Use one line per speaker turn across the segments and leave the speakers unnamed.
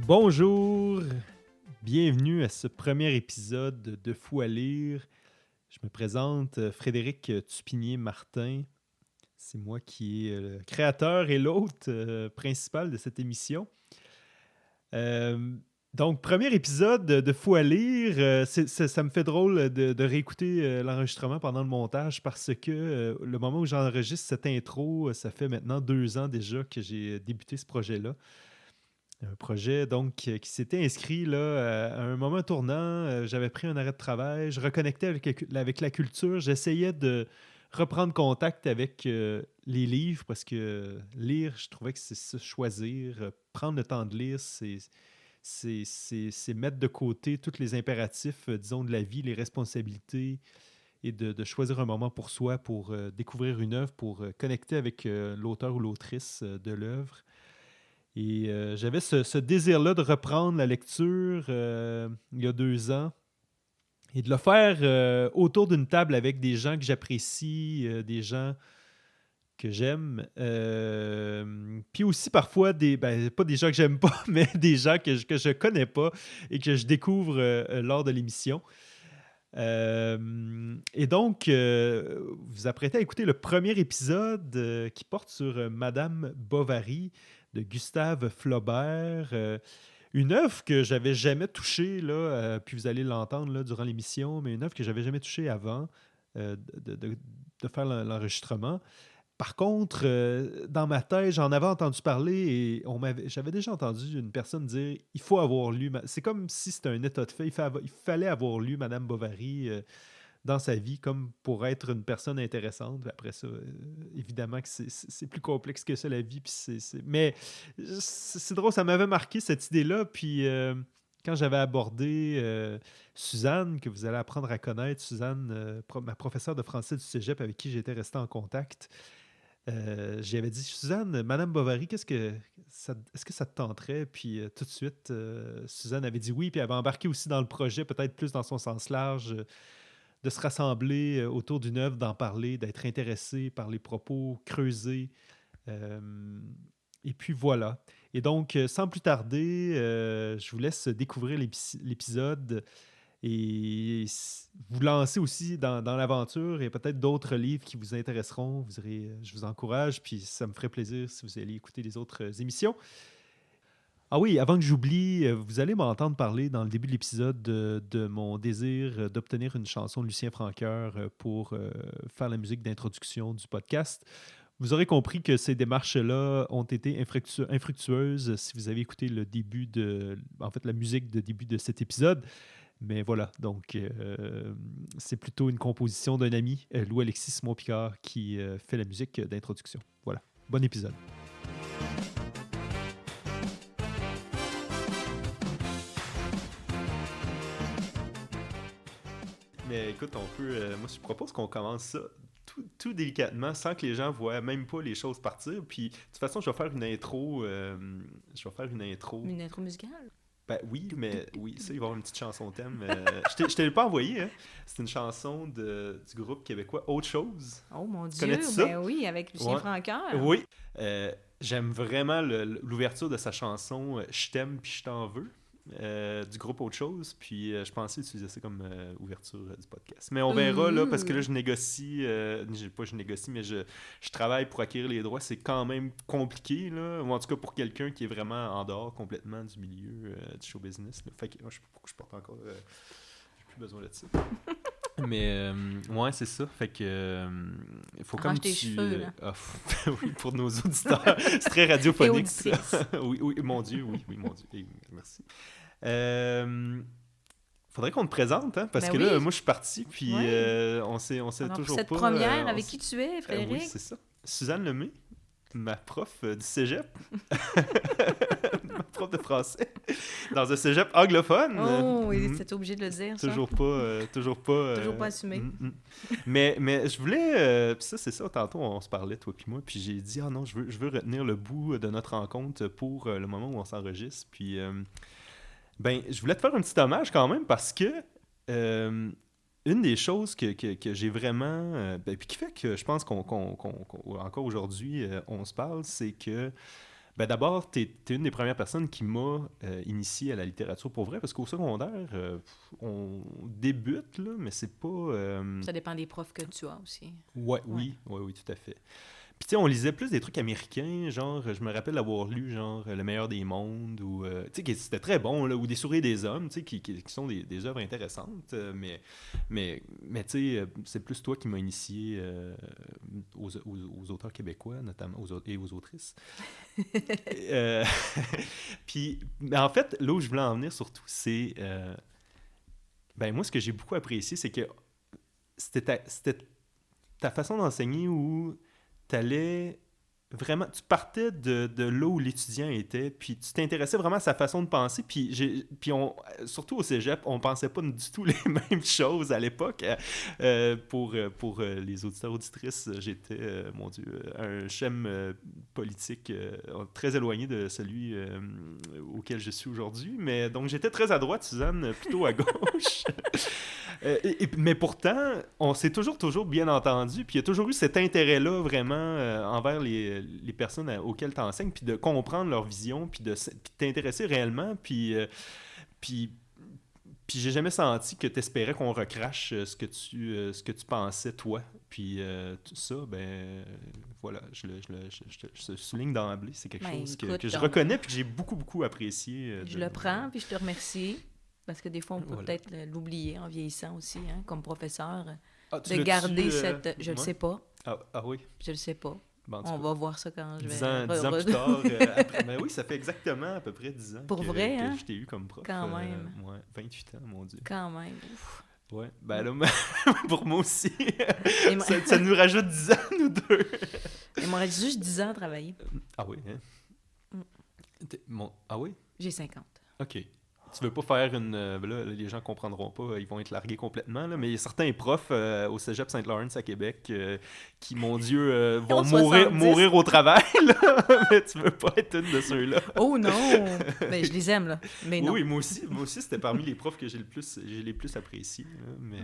Bonjour, bienvenue à ce premier épisode de Fou à lire. Je me présente Frédéric Tupinier-Martin. C'est moi qui est le créateur et l'hôte principal de cette émission. Donc, premier épisode de Fou à lire. Ça me fait drôle de réécouter l'enregistrement pendant le montage parce que le moment où j'enregistre cette intro, ça fait maintenant 2 ans déjà que j'ai débuté ce projet-là. Un projet donc qui s'était inscrit là, à un moment tournant. J'avais pris un arrêt de travail, je reconnectais avec la culture, j'essayais de reprendre contact avec les livres parce que lire, je trouvais que c'est ça, choisir, prendre le temps de lire, c'est mettre de côté tous les impératifs, disons, de la vie, les responsabilités et de choisir un moment pour soi, pour découvrir une œuvre, pour connecter avec l'auteur ou l'autrice de l'œuvre. Et j'avais ce désir-là de reprendre la lecture il y a 2 ans et de le faire autour d'une table avec des gens que j'apprécie, des gens que j'aime. Puis aussi parfois, pas des gens que j'aime pas, mais des gens que je connais pas et que je découvre lors de l'émission. Et donc, vous vous apprêtez à écouter le premier épisode qui porte sur Madame Bovary de Gustave Flaubert. Une œuvre que j'avais jamais touchée, là, puis vous allez l'entendre là, durant l'émission, mais une œuvre que j'avais jamais touchée avant de faire l'enregistrement. Par contre, dans ma tête, j'en avais entendu parler et j'avais déjà entendu une personne dire il faut avoir lu. C'est comme si c'était un état de fait. Il fallait avoir lu Madame Bovary dans sa vie comme pour être une personne intéressante. Après ça, évidemment que c'est plus complexe que ça, la vie. Mais c'est drôle, ça m'avait marqué cette idée-là. Puis quand j'avais abordé Suzanne, que vous allez apprendre à connaître, Suzanne, ma professeure de français du cégep avec qui j'étais resté en contact, j'y avais dit, Suzanne, Madame Bovary, est-ce que ça te tenterait? Puis tout de suite, Suzanne avait dit oui, puis elle avait embarqué aussi dans le projet, peut-être plus dans son sens large, de se rassembler autour d'une œuvre, d'en parler, d'être intéressé par les propos, creuser. Euh, et puis voilà. Et donc, sans plus tarder, je vous laisse découvrir l'épisode et vous lancer aussi dans l'aventure et peut-être d'autres livres qui vous intéresseront. Je vous encourage, puis ça me ferait plaisir si vous allez écouter les autres émissions. Ah oui, avant que j'oublie, vous allez m'entendre parler dans le début de l'épisode de mon désir d'obtenir une chanson de Lucien Francoeur pour faire la musique d'introduction du podcast. Vous aurez compris que ces démarches-là ont été infructueuses si vous avez écouté la musique de début de cet épisode. Mais voilà, donc c'est plutôt une composition d'un ami, Louis-Alexis Simon-Picard, qui fait la musique d'introduction. Voilà, bon épisode. Mais écoute, moi je propose qu'on commence ça tout délicatement, sans que les gens voient même pas les choses partir. Puis de toute façon, je vais faire une intro.
Une intro musicale?
Ben oui, mais oui, ça, il va y avoir une petite chanson thème. Je t'ai pas envoyé, hein? C'est une chanson du groupe québécois Autre Chose.
Oh mon Dieu,
Connais-tu ça?
ben oui, avec Lucien
Ouais.
Francoeur.
Oui. J'aime vraiment l'ouverture de sa chanson Je t'aime puis je t'en veux du groupe Autre Chose. Puis je pensais utiliser ça comme ouverture du podcast. Mais on verra là, parce que là, je négocie. Je négocie, mais je travaille pour acquérir les droits. C'est quand même compliqué, là. Ou en tout cas pour quelqu'un qui est vraiment en dehors complètement du milieu du show business. Là. Fait que je sais pas pourquoi je porte encore. J'ai plus besoin de ça. Mais ouais, c'est ça. Fait que il faut comme
tes cheveux, là.
Oui, pour nos auditeurs. C'est très radiophonique.
Et
oui, mon Dieu, oui, mon Dieu. Merci. Faudrait qu'on te présente, hein, parce
Ben
que là,
oui.
moi, je suis parti, puis
Ouais.
on sait
Alors,
toujours
pour cette
pas...
première, avec qui tu es, Frédéric?
oui, c'est ça. Suzanne Lemay, ma prof du cégep. Ma prof de français. Dans un cégep anglophone.
Oh, oui, t'es obligé de le dire, ça.
Toujours pas...
Toujours pas assumé.
Mais je voulais... puis ça, c'est ça, tantôt, on se parlait, toi puis moi, puis j'ai dit, ah non, je veux retenir le bout de notre rencontre pour le moment où on s'enregistre, puis... ben, je voulais te faire un petit hommage quand même parce que une des choses que j'ai vraiment... puis qui fait que je pense encore aujourd'hui, on se parle, c'est que Ben d'abord, t'es une des premières personnes qui m'a initié à la littérature pour vrai, parce qu'au secondaire, on débute, là, mais c'est pas...
Ça dépend des profs que tu as aussi.
Ouais, oui, tout à fait. Puis tu sais, on lisait plus des trucs américains, genre, je me rappelle d'avoir lu, genre, Le meilleur des mondes, ou, tu sais, c'était très bon, là, ou Des souris et des hommes, tu sais, qui sont des œuvres intéressantes, mais tu sais, c'est plus toi qui m'as initié aux auteurs québécois, notamment, et aux autrices. Puis, mais en fait, là où je voulais en venir surtout, c'est, ben moi, ce que j'ai beaucoup apprécié, c'est que c'était ta façon d'enseigner où t'allais vraiment, tu partais de là où l'étudiant était, puis tu t'intéressais vraiment à sa façon de penser, puis surtout au cégep, on pensait pas du tout les mêmes choses à l'époque. Pour les auditeurs auditrices, j'étais, mon Dieu, un schème politique très éloigné de celui auquel je suis aujourd'hui, mais donc j'étais très à droite, Suzanne, plutôt à gauche. Mais pourtant, on s'est toujours bien entendu, puis il y a toujours eu cet intérêt-là vraiment envers les personnes auxquelles tu enseignes, puis de comprendre leur vision, puis de t'intéresser réellement, puis j'ai jamais senti que tu espérais qu'on recrache ce que tu pensais, toi. Puis tout ça, ben voilà, je le souligne d'emblée. C'est quelque chose que je reconnais puis que j'ai beaucoup apprécié.
Je le prends, puis je te remercie. Parce que des fois, on peut peut-être l'oublier en vieillissant aussi, hein, comme professeur, de garder cette... Je le sais pas.
Ah oui?
Je le sais pas.
Bon,
on va voir ça quand je vais...
10 ans plus tard, après. Ben oui, ça fait exactement à peu près 10 ans
Pour vrai,
que je t'ai eu comme prof.
Quand même.
Ouais, 28 ans, mon Dieu.
Quand même. Ouf.
Ouais, ben là, pour moi aussi, ça nous rajoute 10 ans, nous deux.
Il m'aurait juste 10 ans à travailler.
Ah oui, hein? Ah oui?
J'ai 50.
OK. Tu veux pas faire une... là, les gens comprendront pas, ils vont être largués complètement, là, mais il y a certains profs au Cégep Saint-Laurent à Québec qui, mon Dieu, vont mourir au travail, là. Mais tu veux pas être une de ceux-là.
Oh non! Ben, je les aime, là. Mais non.
Oui, moi aussi, c'était parmi les profs que j'ai les plus appréciés. Là, mais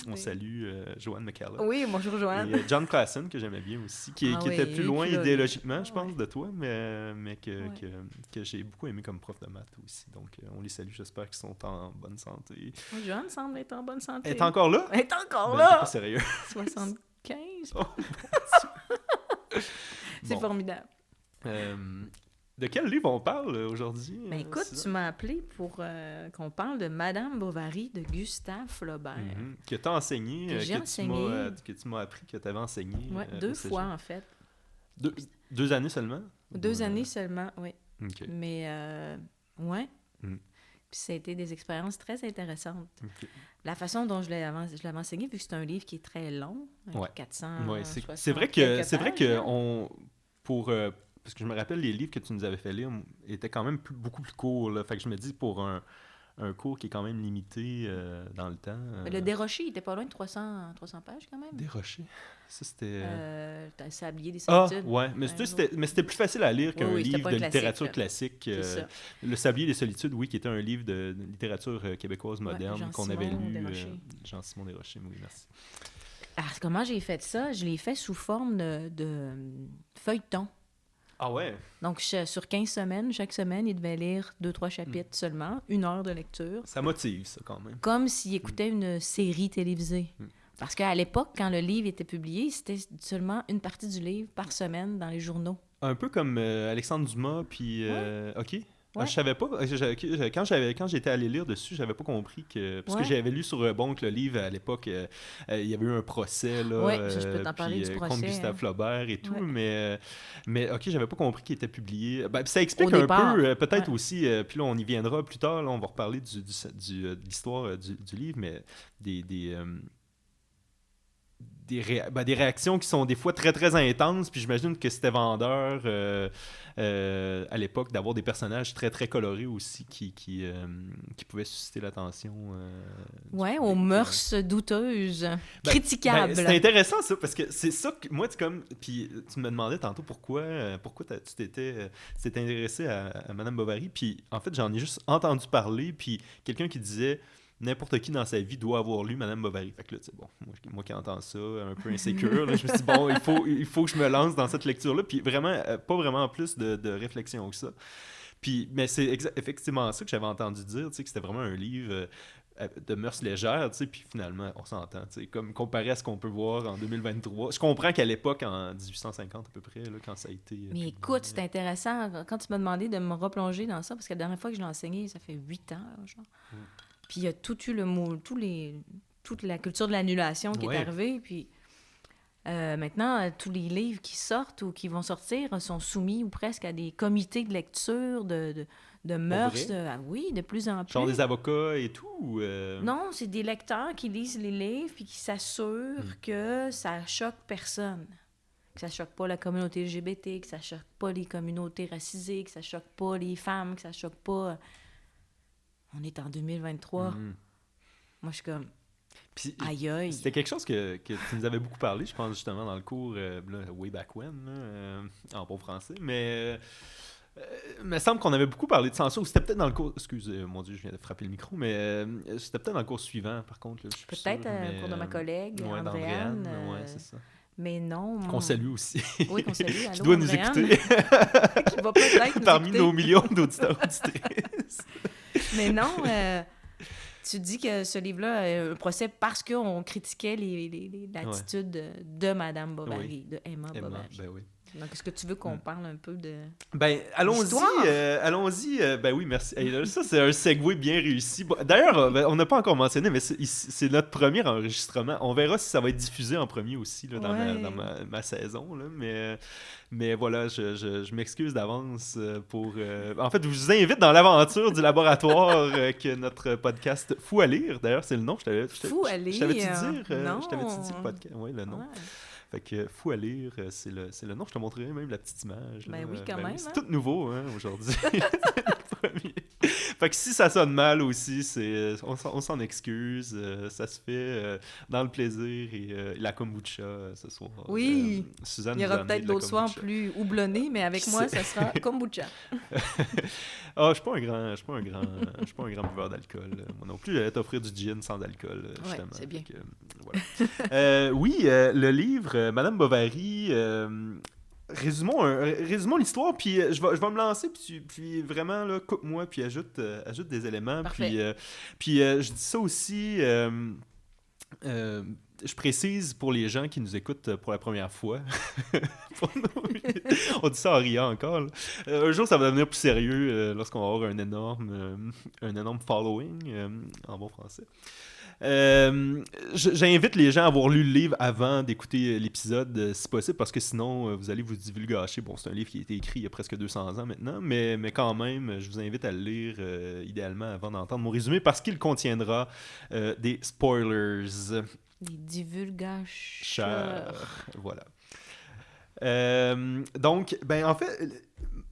on salue Joanne McCallum.
Oui, bonjour Joanne.
Et John Classen, que j'aimais bien aussi, qui était plus loin idéologiquement, je pense, de toi, mais que j'ai beaucoup aimé comme prof de maths aussi. Donc, on les salue, j'espère qu'ils sont en bonne santé.
Joanne semble être en bonne santé.
Elle est encore là?
Elle est encore là!
T'es pas sérieux.
75?
Oh,
c'est formidable.
De quel livre on parle aujourd'hui?
Ben écoute, tu m'as appelé pour qu'on parle de Madame Bovary de Gustave Flaubert.
Que tu as enseigné,
que
tu m'as appris que tu avais enseigné.
Oui, 2 fois en fait.
2 années seulement?
2 années seulement, oui.
Okay.
Mais, ouais. Puis ça a été des expériences très intéressantes.
Okay.
La façon dont je l'avais enseigné, vu que c'est un livre qui est très long, 400.
Ouais, c'est vrai que parce que je me rappelle, les livres que tu nous avais fait lire étaient quand même beaucoup plus courts. Là. Fait que je me dis, pour un cours qui est quand même limité dans le temps...
Le Desrochers, il était pas loin de 300 pages quand même.
Desrochers? Ça, c'était...
Sablier des solitudes.
Ah, ouais. Mais c'était plus facile à lire qu'un livre de littérature classique. Le Sablier des solitudes, oui, qui était un livre de littérature québécoise moderne qu'on avait lu. Jean-Simon Desrochers, oui, merci.
Alors, comment j'ai fait ça? Je l'ai fait sous forme de feuilleton.
Ah ouais?
Donc, sur 15 semaines, chaque semaine, il devait lire 2-3 chapitres seulement, 1 heure de lecture.
Ça motive, ça, quand même.
Comme s'il écoutait une série télévisée. Parce qu'à l'époque, quand le livre était publié, c'était seulement une partie du livre par semaine dans les journaux.
Un peu comme Alexandre Dumas, puis... OK.
Ouais.
Je savais pas. Quand j'étais allé lire dessus, j'avais pas compris que. Parce que j'avais lu sur que le livre à l'époque, il y avait eu un procès là,
je peux t'en parler du procès,
contre Gustave Flaubert et tout, mais OK, j'avais pas compris qu'il était publié. Ça explique
peu,
peut-être aussi, puis là on y viendra plus tard, là, on va reparler de l'histoire du livre, mais des réactions qui sont des fois très, très intenses, puis j'imagine que c'était vendeur à l'époque d'avoir des personnages très, très colorés aussi qui pouvaient susciter l'attention.
Aux mœurs douteuses, critiquables.
C'est intéressant ça, parce que c'est ça que moi, puis tu me demandais tantôt pourquoi tu t'étais intéressé à Madame Bovary, puis en fait, j'en ai juste entendu parler, puis quelqu'un qui disait... n'importe qui dans sa vie doit avoir lu Madame Bovary. Fait que là, tu sais, bon, moi qui entends ça, un peu insécure, là, je me suis dit, bon, il faut que je me lance dans cette lecture-là. Puis vraiment, pas vraiment plus de réflexion que ça. Puis, mais c'est effectivement ça que j'avais entendu dire, tu sais, que c'était vraiment un livre de mœurs légères, tu sais, puis finalement, on s'entend, tu sais, comme comparé à ce qu'on peut voir en 2023. Je comprends qu'à l'époque, en 1850 à peu près, là, quand ça a été...
Mais écoute, c'est intéressant, quand tu m'as demandé de me replonger dans ça, parce que la dernière fois que je l'ai enseigné, ça fait 8 ans, genre. Puis il y a tout eu le mot, toute la culture de l'annulation qui est arrivée, puis maintenant, tous les livres qui sortent ou qui vont sortir sont soumis ou presque à des comités de lecture, de mœurs. Oui, de plus en plus.
Genre des avocats et tout?
Non, c'est des lecteurs qui lisent les livres puis qui s'assurent que ça choque personne. Que ça choque pas la communauté LGBT, que ça choque pas les communautés racisées, que ça choque pas les femmes, que ça choque pas... On est en 2023. Moi, je suis comme...
Puis,
aïe aïe.
C'était quelque chose que tu nous avais beaucoup parlé, je pense, justement, dans le cours way back when, en bon français. Mais il me semble qu'on avait beaucoup parlé de censure. C'était peut-être dans le cours... Excusez, mon Dieu, je viens de frapper le micro, mais c'était peut-être dans le cours suivant, par contre. Là,
peut-être au cours de ma collègue, Andréane.
Oui, c'est ça.
Mais non.
Qu'on salue aussi.
Oui, qu'on salue. Allô,
qui doit nous écouter.
Qui va peut-être nous
parmi
écouter.
Nos millions d'auditeurs auditrices.
Mais non... Tu dis que ce livre-là est un procès parce qu'on critiquait l'attitude de Madame Bovary, de Emma Bovary.
Ben oui.
Donc, est-ce que tu veux qu'on parle un peu de...
Ben, allons-y. Ben oui, merci. Hey, là, ça, c'est un segue bien réussi. Bon, d'ailleurs, on n'a pas encore mentionné, mais c'est notre premier enregistrement. On verra si ça va être diffusé en premier aussi là, dans ma saison. Là, mais voilà, je m'excuse d'avance pour... En fait, je vous invite dans l'aventure du laboratoire que notre podcast Fou à lire. D'ailleurs, c'est le nom.
Fou à lire?
Je t'avais-tu dit
non.
Je t'avais-tu dit le podcast? Oui, le nom. Ouais. Fait que Fou à lire, c'est le nom. Je te montrerai même la petite image.
Ben oui, quand même.
C'est tout nouveau aujourd'hui. Fait que si ça sonne mal aussi, on s'en excuse. Ça se fait dans le plaisir et la kombucha ce soir.
Oui.
Suzanne
il y aura peut-être d'autres soirs plus houblonnés, mais avec moi, ça sera kombucha.
Je suis pas un grand buveur d'alcool. Moi non plus, j'allais t'offrir du gin sans alcool, justement.
Ouais, c'est bien.
Que, voilà. Oui, le livre Madame Bovary... Résumons l'histoire, puis je vais me lancer, puis vraiment, là, coupe-moi, puis ajoute des éléments.
Parfait.
Puis je dis ça aussi, je précise pour les gens qui nous écoutent pour la première fois. On dit ça en riant encore. Là. Un jour, ça va devenir plus sérieux lorsqu'on va avoir un énorme following, en bon français. J'invite les gens à avoir lu le livre avant d'écouter l'épisode, si possible, parce que sinon, vous allez vous divulgacher. Bon, c'est un livre qui a été écrit il y a presque 200 ans maintenant, mais quand même, je vous invite à le lire idéalement avant d'entendre mon résumé, parce qu'il contiendra des spoilers.
Des divulgateurs.
Voilà. Donc, ben en fait...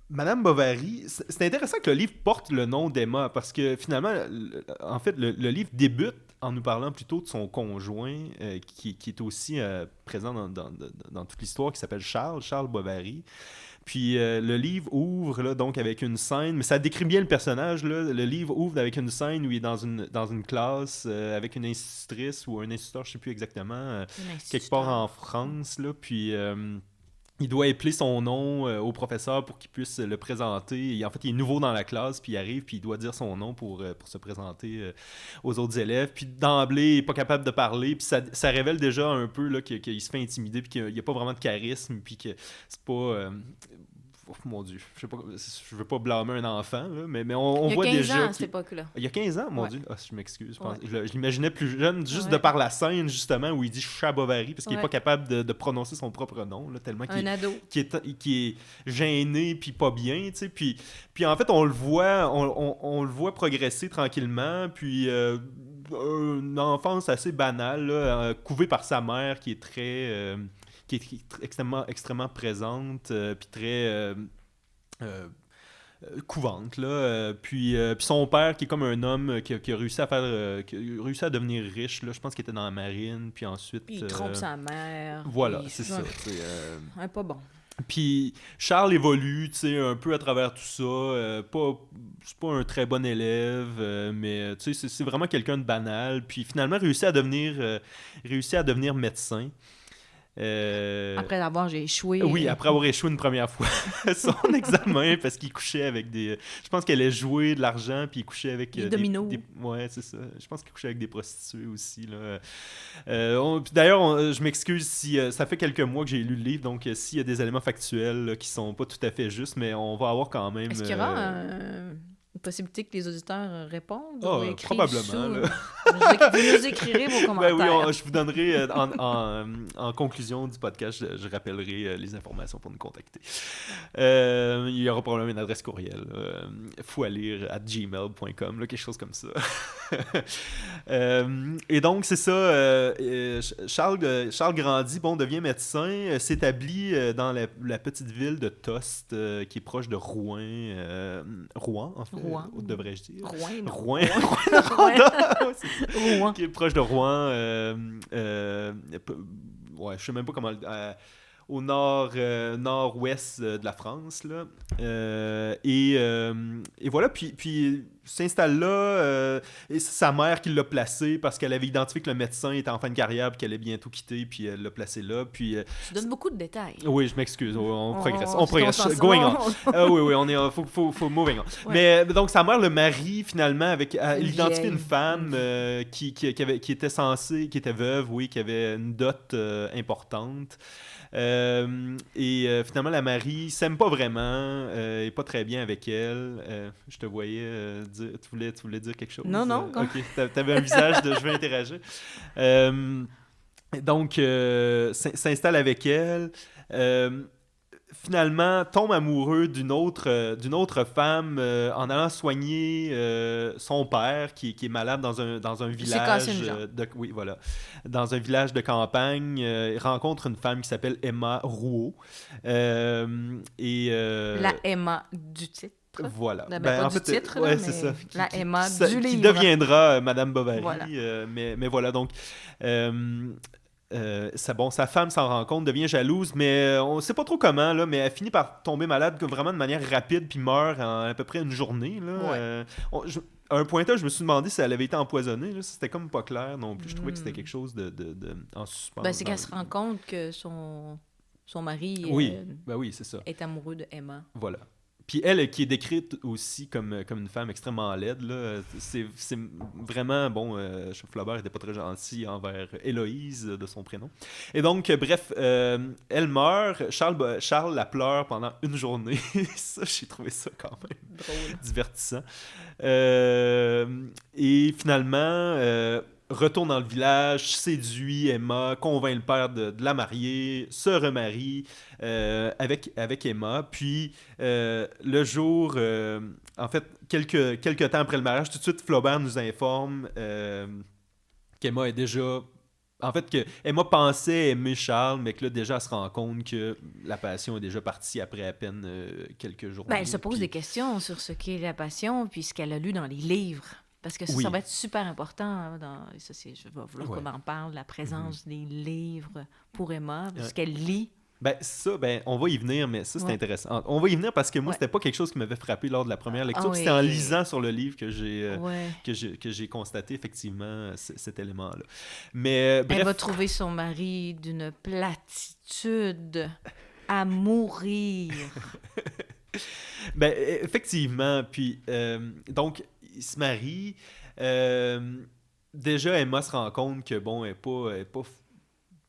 Madame Bovary, c'est intéressant que le livre porte le nom d'Emma, parce que finalement, en fait, le livre débute en nous parlant plutôt de son conjoint, qui est aussi présent dans toute l'histoire, qui s'appelle Charles Bovary. Puis le livre ouvre là, donc avec une scène, mais ça décrit bien le personnage. Là. Le livre ouvre avec une scène où il est dans une classe avec une institutrice ou un instituteur, je ne sais plus exactement, quelque part en France. Là, puis... il doit épeler son nom au professeur pour qu'il puisse le présenter. En fait, il est nouveau dans la classe, puis il arrive, puis il doit dire son nom pour se présenter aux autres élèves. Puis d'emblée, il n'est pas capable de parler, puis ça révèle déjà un peu là, qu'il se fait intimider, puis qu'il n'y a pas vraiment de charisme, puis que c'est pas... Oh, mon Dieu, je veux pas blâmer un enfant, là, mais on voit déjà...
Il y a 15 ans à cette époque-là.
Il y a 15 ans, mon Dieu. Je m'excuse. Je l'imaginais plus jeune, juste de par la scène, justement, où il dit Chat Bovary, parce qu'il n'est pas capable de prononcer son propre nom, là, tellement qu'il est gêné, puis pas bien, tu sais. Puis en fait, on le voit progresser tranquillement, puis... une enfance assez banale, là, couvée par sa mère, qui est très... qui est extrêmement présente, puis très couvante, là. Puis son père, qui est comme un homme qui a réussi à devenir riche, là, je pense qu'il était dans la marine, puis ensuite...
Puis il trompe sa mère.
Voilà, c'est ça.
Pas bon.
Puis Charles évolue, tu sais, un peu à travers tout ça. C'est pas un très bon élève, mais tu sais, c'est vraiment quelqu'un de banal. Puis finalement, réussit à devenir médecin.
Après avoir j'ai échoué.
Oui, après avoir échoué une première fois son examen parce qu'il couchait avec des... Je pense qu'elle allait jouer de l'argent puis il couchait avec
des dominos.
Ouais, c'est ça. Je pense qu'il couchait avec des prostituées aussi. Là. Puis d'ailleurs, je m'excuse si... ça fait quelques mois que j'ai lu le livre, donc s'il y a des éléments factuels là, qui sont pas tout à fait justes, mais on va avoir quand même...
Est-ce qu'il y aura une possibilité que les auditeurs répondent ou écrivent
probablement. Là.
Vous nous écrirez vos commentaires.
Ben oui, je vous donnerai en conclusion du podcast, je rappellerai les informations pour nous contacter. Il y aura probablement une adresse courriel, foalire@gmail.com, quelque chose comme ça. Et donc, c'est ça. Charles grandit, devient médecin, s'établit dans la petite ville de Tostes, qui est proche de Rouen. Rouen, en fait.
Rouen.
Devrais-je dire?
Rouen.
Rouen. Qui est proche de Rouen. Ouais, je sais même pas comment... au nord-ouest de la France. Là. Et voilà, puis s'installe là. Et c'est sa mère qui l'a placé parce qu'elle avait identifié que le médecin était en fin de carrière et qu'elle allait bientôt quitter, puis elle l'a placé là. Puis,
tu donnes beaucoup de détails.
Oui, je m'excuse. On progresse. On progresse. Going on. Oui, on est, faut moving on. Ouais. Mais donc, sa mère le marie finalement avec... Elle identifie une femme qui était censée... qui était veuve, oui, qui avait une dot importante. Finalement, la Marie s'aime pas vraiment, et pas très bien avec elle. Je te voyais dire, tu voulais dire quelque chose?
Non.
Ok, t'avais un visage de je veux interagir. Donc, s'installe avec elle. Finalement, tombe amoureux d'une autre femme en allant soigner son père qui est malade dans un village oui, voilà, dans un village de campagne. Il rencontre une femme qui s'appelle Emma Rouault.
La Emma du titre.
Voilà.
Pas du titre, ouais, c'est ça. La Emma du livre.
Qui deviendra Madame Bovary.
Voilà.
Mais voilà, donc... sa femme s'en rend compte, devient jalouse, mais on ne sait pas trop comment, là, mais elle finit par tomber malade vraiment de manière rapide, puis meurt en à peu près une journée. Là.
Ouais.
À un point là, je me suis demandé si elle avait été empoisonnée. Là. C'était comme pas clair non plus. Je trouvais que c'était quelque chose de en suspens.
C'est qu'elle se rend compte que son mari
oui, c'est ça.
est amoureux de Emma.
Voilà. Puis elle, qui est décrite aussi comme une femme extrêmement laide, là, c'est vraiment, Flaubert n'était pas très gentil envers Héloïse, de son prénom. Et donc, bref, elle meurt, Charles la pleure pendant une journée. Ça, j'ai trouvé ça quand même drôle, divertissant. Et finalement... retourne dans le village, séduit Emma, convainc le père de la marier, se remarie avec Emma. Puis, le jour... en fait, quelques temps après le mariage, tout de suite, Flaubert nous informe qu'Emma est déjà... En fait, que Emma pensait aimer Charles, mais que là, déjà, elle se rend compte que la passion est déjà partie après à peine quelques jours.
Elle se pose des questions sur ce qu'est la passion, puis ce qu'elle a lu dans les livres. Parce que ça va être super important. Je vais vouloir qu'on en parle, la présence des livres pour Emma, ce qu'elle lit.
On va y venir, mais ça, c'est intéressant. On va y venir parce que moi, c'était pas quelque chose qui m'avait frappé lors de la première lecture. C'était en lisant sur le livre que j'ai constaté effectivement cet élément-là. Mais bref...
Elle va trouver son mari d'une platitude à mourir.
Effectivement. Puis, donc, il se marie. Déjà, Emma se rend compte que, elle n'est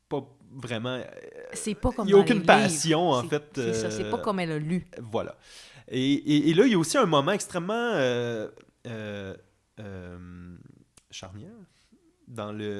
pas vraiment...
c'est pas comme
il n'y a aucune passion, en fait.
C'est ça, c'est pas comme elle a lu.
Voilà. Et là, il y a aussi un moment extrêmement charnière.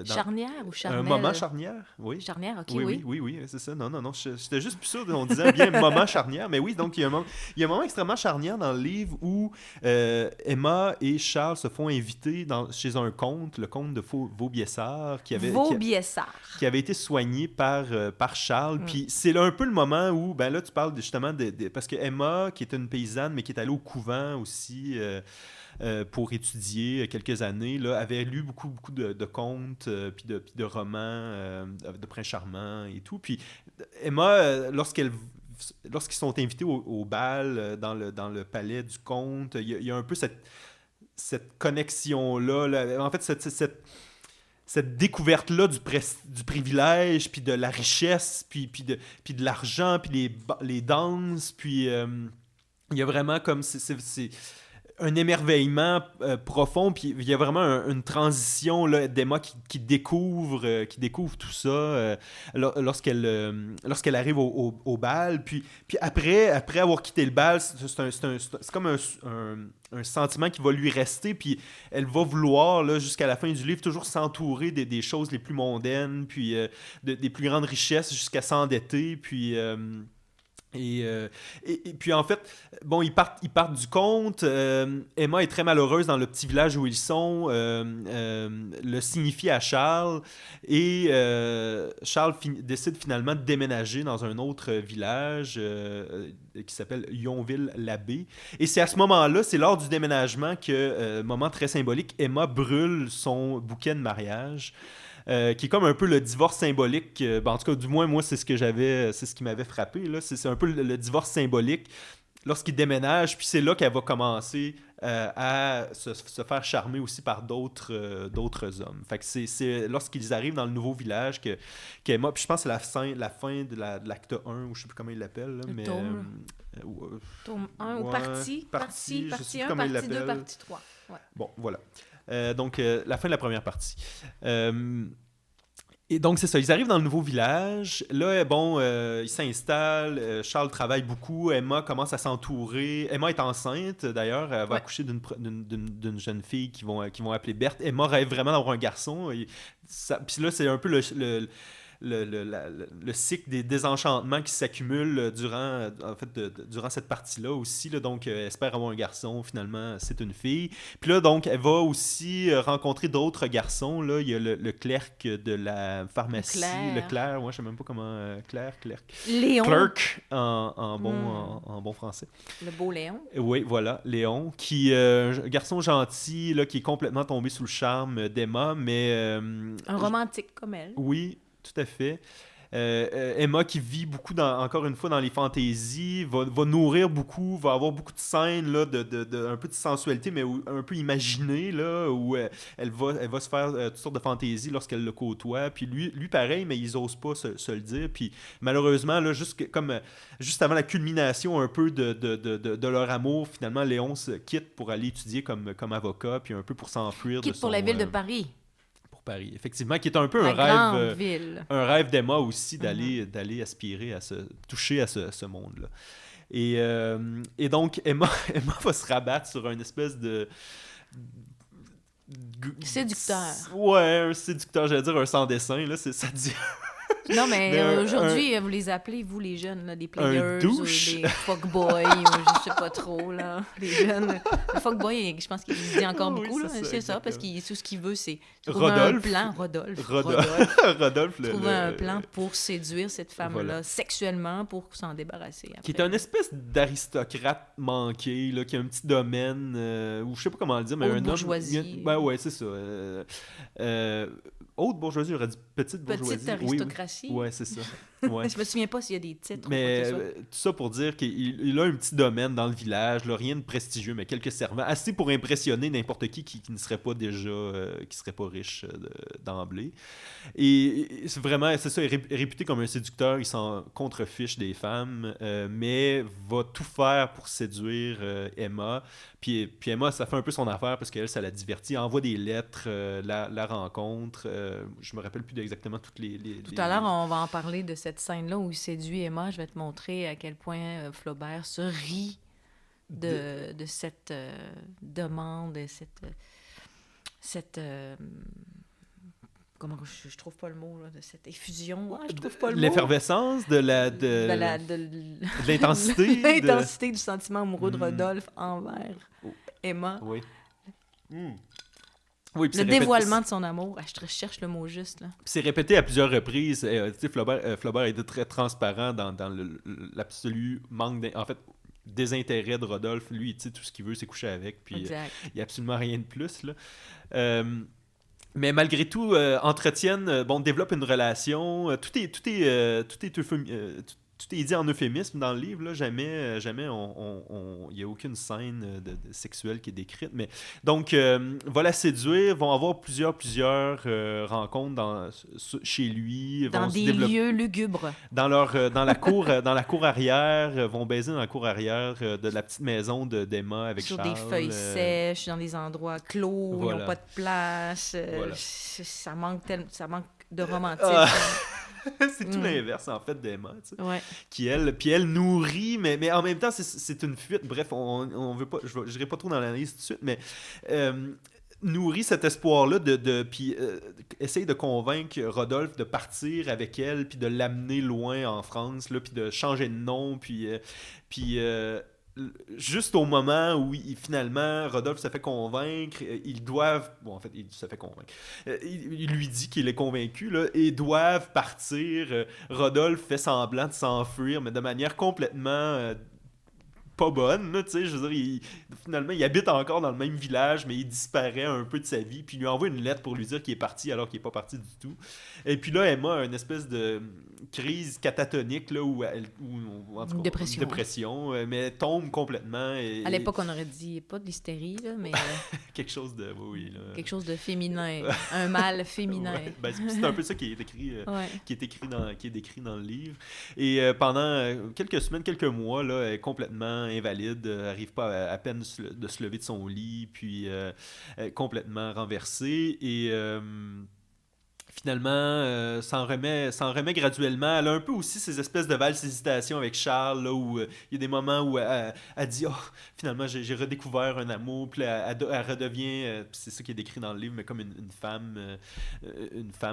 Charnière ou charnel?
Un moment charnière, oui.
Charnière, ok,
oui, c'est ça. Non, j'étais juste plus sûr, on disait bien moment charnière, mais oui, donc il y a un moment extrêmement charnière dans le livre où Emma et Charles se font inviter chez un comte, le comte de Vaubyessard, qui avait été soigné par Charles. Puis c'est là un peu le moment où, là, tu parles justement parce que Emma, qui était une paysanne, mais qui est allée au couvent aussi... pour étudier quelques années, là, avait lu beaucoup de contes, puis de romans de Prince Charmant et tout. Puis Emma, lorsqu'elle lorsqu'ils sont invités au bal, dans le palais du comte, il y a un peu cette connexion-là. Là. En fait, cette découverte-là du privilège, puis de la richesse, puis de l'argent, puis les danses, puis il y a vraiment comme... c'est un émerveillement profond, puis il y a vraiment une transition là, d'Emma qui découvre tout ça lorsqu'elle arrive au bal, puis après avoir quitté le bal, c'est comme un sentiment qui va lui rester, puis elle va vouloir, là, jusqu'à la fin du livre, toujours s'entourer des choses les plus mondaines, puis des plus grandes richesses, jusqu'à s'endetter, puis... Et puis en fait, bon, ils partent du comte. Emma est très malheureuse dans le petit village où ils sont. Le signifie à Charles. Et Charles décide finalement de déménager dans un autre village qui s'appelle Yonville-l'Abbé. Et c'est à ce moment-là, c'est lors du déménagement que, moment très symbolique, Emma brûle son bouquet de mariage. Qui est comme un peu le divorce symbolique. En tout cas, du moins, moi, c'est ce qui m'avait frappé. Là. C'est un peu le divorce symbolique lorsqu'il déménage, puis c'est là qu'elle va commencer à se faire charmer aussi par d'autres hommes. Fait que c'est lorsqu'ils arrivent dans le nouveau village qu'Emma, puis je pense que c'est la fin de l'acte 1, ou je sais plus comment il l'appelle. Là, mais,
tome 1 ou partie 1, partie 2, partie 3. Ouais.
Bon, voilà. Donc, la fin de la première partie. Et donc, c'est ça. Ils arrivent dans le nouveau village. Là, bon, ils s'installent. Charles travaille beaucoup. Emma commence à s'entourer. Emma est enceinte, d'ailleurs. Elle va accoucher d'une jeune fille qu'ils vont appeler Berthe. Emma rêve vraiment d'avoir un garçon. Puis là, c'est un peu le cycle des désenchantements qui s'accumulent durant cette partie-là aussi. Là, donc, elle espère avoir un garçon. Finalement, c'est une fille. Puis là, donc, elle va aussi rencontrer d'autres garçons. Là. Il y a le clerc de la pharmacie. Le clerc, moi, je ne sais même pas comment... clerc.
Léon.
Clerc en bon français.
Le beau Léon.
Oui, voilà, Léon, qui un garçon gentil, là, qui est complètement tombé sous le charme d'Emma, mais...
un romantique comme elle.
Oui, tout à fait. Emma qui vit beaucoup, encore une fois, dans les fantaisies, va nourrir beaucoup, va avoir beaucoup de scènes là, un peu de sensualité, mais un peu imaginée, là, où elle va se faire toutes sortes de fantaisies lorsqu'elle le côtoie. Puis lui pareil, mais ils n'osent pas se le dire. Puis malheureusement, là, juste avant la culmination un peu de leur amour, finalement, Léon se quitte pour aller étudier comme avocat, puis un peu pour s'enfuir.
Quitte pour la ville de Paris.
Paris, effectivement, qui est un peu un rêve d'Emma aussi d'aller aspirer à toucher à ce monde-là. Et donc, Emma va se rabattre sur une espèce de...
séducteur.
Ouais, un séducteur, j'allais dire un sans-dessin, là, ça dit...
Non, mais aujourd'hui, vous les appelez, vous, les jeunes, là, des players, ou des fuckboys, ou je sais pas trop, là, les jeunes. Le fuckboy, je pense qu'il se dit encore beaucoup, là, c'est ça, parce que tout ce qu'il veut, c'est trouver un plan, Rodolphe. Trouver un plan pour séduire cette femme-là, sexuellement, pour s'en débarrasser. Après.
Qui est une espèce d'aristocrate manqué, là, qui a un petit domaine, ou je sais pas comment le dire, mais
haute bourgeoisie.
Ben ouais, c'est ça. Haute bourgeoisie, j'aurais dit petite bourgeoisie.
Petite aristocratie.
Oui, c'est ça. Ouais.
Je me souviens pas s'il y a des titres.
Mais tout ça pour dire qu'il a un petit domaine dans le village, là, rien de prestigieux, mais quelques servants, assez pour impressionner n'importe qui ne serait pas déjà, qui serait pas riche d'emblée. Et c'est vraiment, c'est ça, il est réputé comme un séducteur, il s'en contrefiche des femmes, mais va tout faire pour séduire Emma. Puis Emma, ça fait un peu son affaire parce qu'elle, ça la divertit. Elle envoie des lettres, la rencontre. Je me rappelle plus exactement toutes les...
Tout à l'heure, on va en parler de cette scène-là où il séduit Emma. Je vais te montrer à quel point Flaubert se rit de cette demande, cette comment je trouve pas le mot, là, de cette effusion. Je trouve pas le mot.
L'effervescence de l'intensité.
L'intensité du sentiment amoureux de Rodolphe envers Emma.
Oui.
Oui, le dévoilement de son amour. Je cherche le mot juste. Là.
C'est répété à plusieurs reprises. Flaubert était très transparent dans l'absolu manque désintérêt de Rodolphe. Lui, tout ce qu'il veut, c'est coucher avec. Puis il n'y a absolument rien de plus. Là. Mais malgré tout, développent une relation. Tout est tout est dit en euphémisme dans le livre, là, jamais il n'y a aucune scène sexuelle qui est décrite. Mais, donc, va la séduire, vont avoir plusieurs rencontres chez lui.
Dans des lieux lugubres.
Dans la cour arrière, vont baiser dans la cour arrière de la petite maison d'Emma avec
sur
Charles.
Sur des feuilles sèches, dans des endroits clos,
voilà.
ils n'ont pas de place.
Voilà.
Ça manque de romantisme.
C'est tout l'inverse, en fait, d'Emma, tu sais.
Ouais.
Puis elle nourrit, mais en même temps, c'est une fuite. Bref, on veut pas, je n'irai pas trop dans l'analyse tout de suite, mais nourrit cet espoir-là puis essaye de convaincre Rodolphe de partir avec elle, puis de l'amener loin en France, là, puis de changer de nom, puis juste au moment où finalement Rodolphe se fait convaincre, ils doivent, bon, en fait il se fait convaincre, il lui dit qu'il est convaincu là, et doivent partir. Rodolphe fait semblant de s'enfuir, mais de manière complètement pas bonne, tu sais, je veux dire, finalement, il habite encore dans le même village, mais il disparaît un peu de sa vie, puis il lui envoie une lettre pour lui dire qu'il est parti alors qu'il n'est pas parti du tout. Et puis là, Emma a une espèce de crise catatonique, là, en tout cas, dépression, mais elle tombe complètement. À
l'époque, on aurait dit, pas de l'hystérie, là, mais...
quelque chose de... Oui, là.
Quelque chose de féminin, un mâle féminin.
Ouais, ben, c'est un peu ça qui est écrit, qui est décrit dans le livre. Et pendant quelques semaines, quelques mois, là, elle est complètement invalide, n'arrive pas à peine de se lever de son lit, puis complètement renversée, et finalement s'en remet graduellement. Elle a un peu aussi ces espèces de valses hésitations avec Charles, là, où il y a des moments où elle dit « Oh, finalement, j'ai redécouvert un amour », puis elle redevient, c'est ça qui est décrit dans le livre, mais comme une femme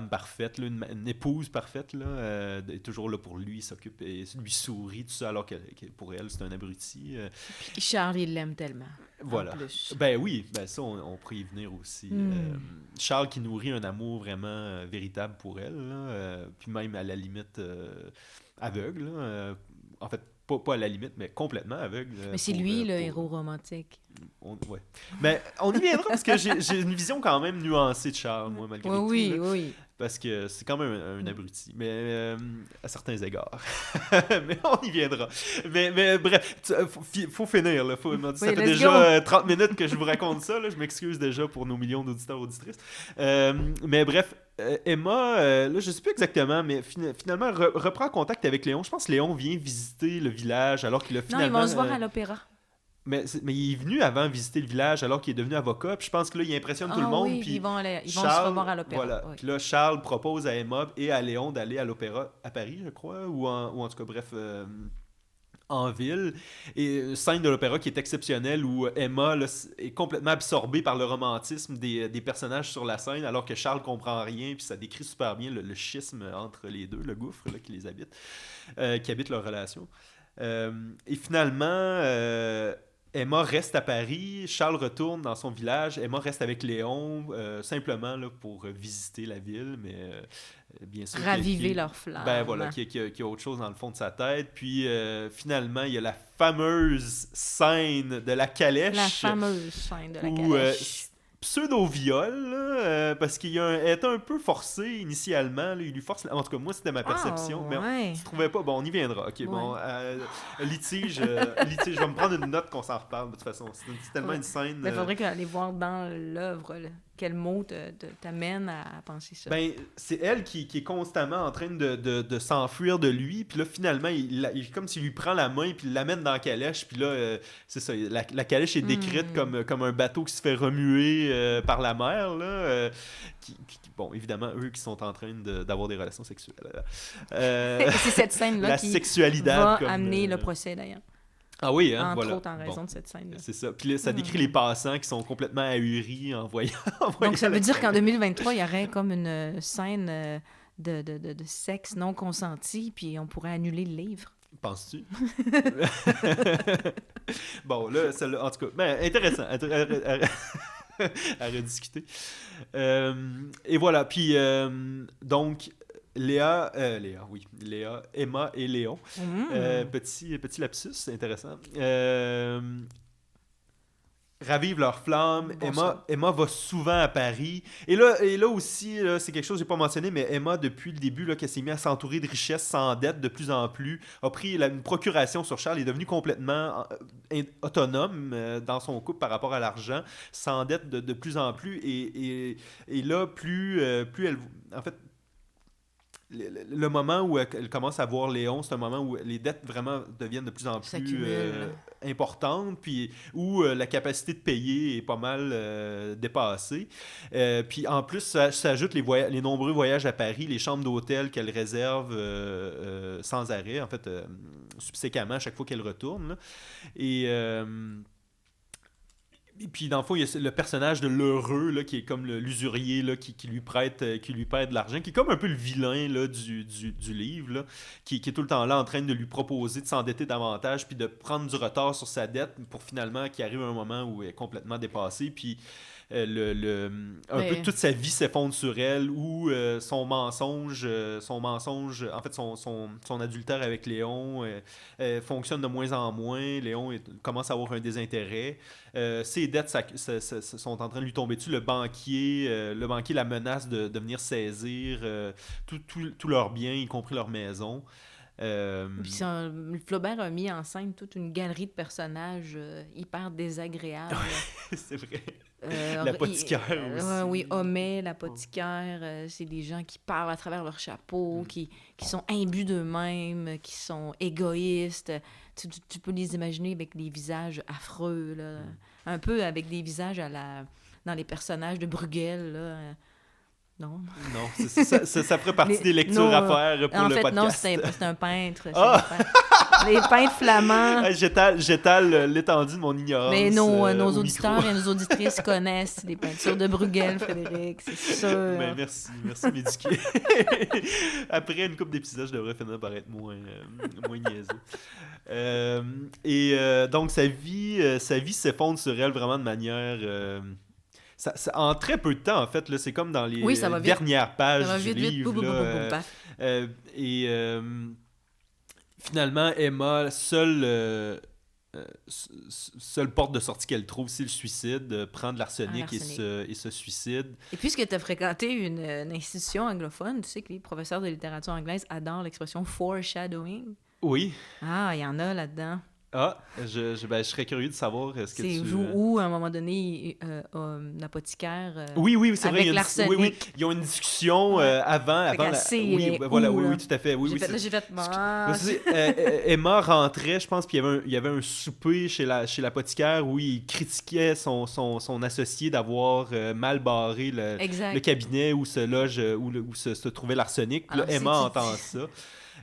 parfaite, là, une épouse parfaite, là, est toujours là pour lui, s'occupe, et lui sourit, tout ça, alors que pour elle, c'est un abruti.
Puis Charles, il l'aime tellement.
Voilà. Ben oui, ben ça, on pourrait y venir aussi. Charles qui nourrit un amour vraiment véritable pour elle, là, puis même à la limite aveugle. Là, en fait, pas à la limite, mais complètement aveugle.
Mais c'est lui, le héros romantique.
Ouais. Mais on y viendra parce que j'ai une vision quand même nuancée de Charles, moi, malgré tout.
Oui.
Parce que c'est quand même un abruti, mais à certains égards. Mais on y viendra. Mais bref, faut finir. Là. Ça fait déjà 30 minutes que je vous raconte ça. Là. Je m'excuse déjà pour nos millions d'auditeurs et auditrices. Mais bref, Emma, là, je ne sais plus exactement, mais finalement, reprend contact avec Léon. Je pense que Léon vient visiter le village alors qu'il a finalement...
Non, ils vont se voir à l'opéra.
Mais il est venu avant visiter le village alors qu'il est devenu avocat. Puis je pense que là, il impressionne tout le monde.
Oui,
puis
ils vont se revoir à l'opéra.
Voilà.
Oui.
Puis là, Charles propose à Emma et à Léon d'aller à l'opéra à Paris, je crois, ou en tout cas, bref, en ville. Et scène de l'opéra qui est exceptionnelle où Emma là, est complètement absorbée par le romantisme des personnages sur la scène alors que Charles comprend rien. Puis ça décrit super bien le schisme entre les deux, le gouffre là, qui les habite, qui habite leur relation. Et finalement... Emma reste à Paris, Charles retourne dans son village, Emma reste avec Léon, simplement là, pour visiter la ville, mais bien sûr...
Raviver leur flamme.
Ben voilà, qui a autre chose dans le fond de sa tête. Puis finalement, il y a la fameuse scène de la calèche.
La fameuse scène de la calèche.
Pseudo-viol, là, parce qu'il est un peu forcé initialement. Là, il lui force... En tout cas, moi, c'était ma perception. Mais on se trouvait pas... Bon, on y viendra. OK, bon. Litige, je vais me prendre une note qu'on s'en reparle, de toute façon. C'est tellement une scène...
Mais il faudrait aller voir dans l'œuvre, là. Quel mot t'amène à penser ça? Ben,
c'est elle qui est constamment en train de s'enfuir de lui. Puis là, finalement, il comme s'il lui prend la main puis il l'amène dans la calèche. Puis là, c'est ça. La calèche est décrite comme un bateau qui se fait remuer par la mer. Là, bon, évidemment, eux qui sont en train d'avoir des relations sexuelles.
C'est cette scène-là qui va amener le procès, d'ailleurs.
Ah oui, hein,
Entre autres en raison de cette scène-là.
C'est ça. Puis là, ça décrit les passants qui sont complètement ahuris en voyant
Donc ça veut dire qu'en 2023, il y aurait comme une scène de sexe non consenti, puis on pourrait annuler le livre.
Penses-tu? Bon, là, en tout cas, ben, intéressant à rediscuter. Et voilà, puis donc... Léa, Emma et Léon. Petit lapsus, c'est intéressant. ravivent leur flamme.
Bon
Emma va souvent à Paris. Et là aussi, là, c'est quelque chose que j'ai pas mentionné, mais Emma, depuis le début, là, qu'elle s'est mise à s'entourer de richesses, s'endette de plus en plus, a pris une procuration sur Charles, est devenue complètement autonome dans son couple par rapport à l'argent, s'endette de plus en plus. Et là, plus elle... En fait, le moment où elle commence à voir Léon, c'est un moment où les dettes vraiment deviennent de plus en plus importantes, puis où la capacité de payer est pas mal dépassée. Puis en plus, ça s'ajoute les nombreux voyages à Paris, les chambres d'hôtel qu'elle réserve sans arrêt, en fait, subséquemment, à chaque fois qu'elle retourne. Là. Et puis, dans le fond, il y a le personnage de l'heureux, là, qui est comme l'usurier là, qui lui prête de l'argent, qui est comme un peu le vilain là, du livre, là, qui est tout le temps là en train de lui proposer de s'endetter davantage, puis de prendre du retard sur sa dette pour finalement qu'il arrive un moment où elle est complètement dépassée. Puis peu toute sa vie s'effondre sur elle, où son mensonge, en fait son adultère avec Léon fonctionne de moins en moins. Léon commence à avoir un désintérêt. Ses dettes sont en train de lui tomber dessus. Le banquier la menace de venir saisir tous leurs biens, y compris leur maison.
Puis Flaubert a mis en scène toute une galerie de personnages hyper désagréables.
C'est vrai. L'apothicaire aussi.
Oui, Homais, l'apothicaire, c'est des gens qui parlent à travers leur chapeau, qui sont imbus d'eux-mêmes, qui sont égoïstes. Tu peux les imaginer avec des visages affreux, là. Un peu avec des visages dans les personnages de Bruegel, là. Non. Non,
ça ferait partie des lectures à faire pour le podcast.
Non, c'est un peintre. Les peintres flamands.
J'étale l'étendue de mon ignorance.
Mais nos auditeurs et nos auditrices connaissent les peintures de Bruegel, Frédéric, c'est sûr.
Ben, merci de m'éduquer. Après une couple d'épisodes, je devrais finir par être moins niaiseux. Donc, sa vie s'effondre sur elle vraiment de manière... en très peu de temps, en fait, là, c'est comme dans les dernières pages du livre. Finalement, Emma, seule porte de sortie qu'elle trouve, c'est le suicide, prendre de l'arsenic et se suicide.
Et puisque tu as fréquenté une institution anglophone, tu sais que les professeurs de littérature anglaise adorent l'expression « foreshadowing ».
Oui.
Ah, il y en a là-dedans.
Ah, je serais curieux de savoir ce que tu...
Où, à un moment donné, l'apothicaire...
oui, c'est
avec
vrai.
l'arsenic.
Oui, ils ont une discussion avant oui, tout à fait. Oui,
j'ai fait...
Emma rentrait, je pense, puis il y avait un souper chez l'apothicaire où il critiquait son associé d'avoir mal barré le cabinet où se loge, où se trouvait l'arsenic. Puis là, Emma entend ça.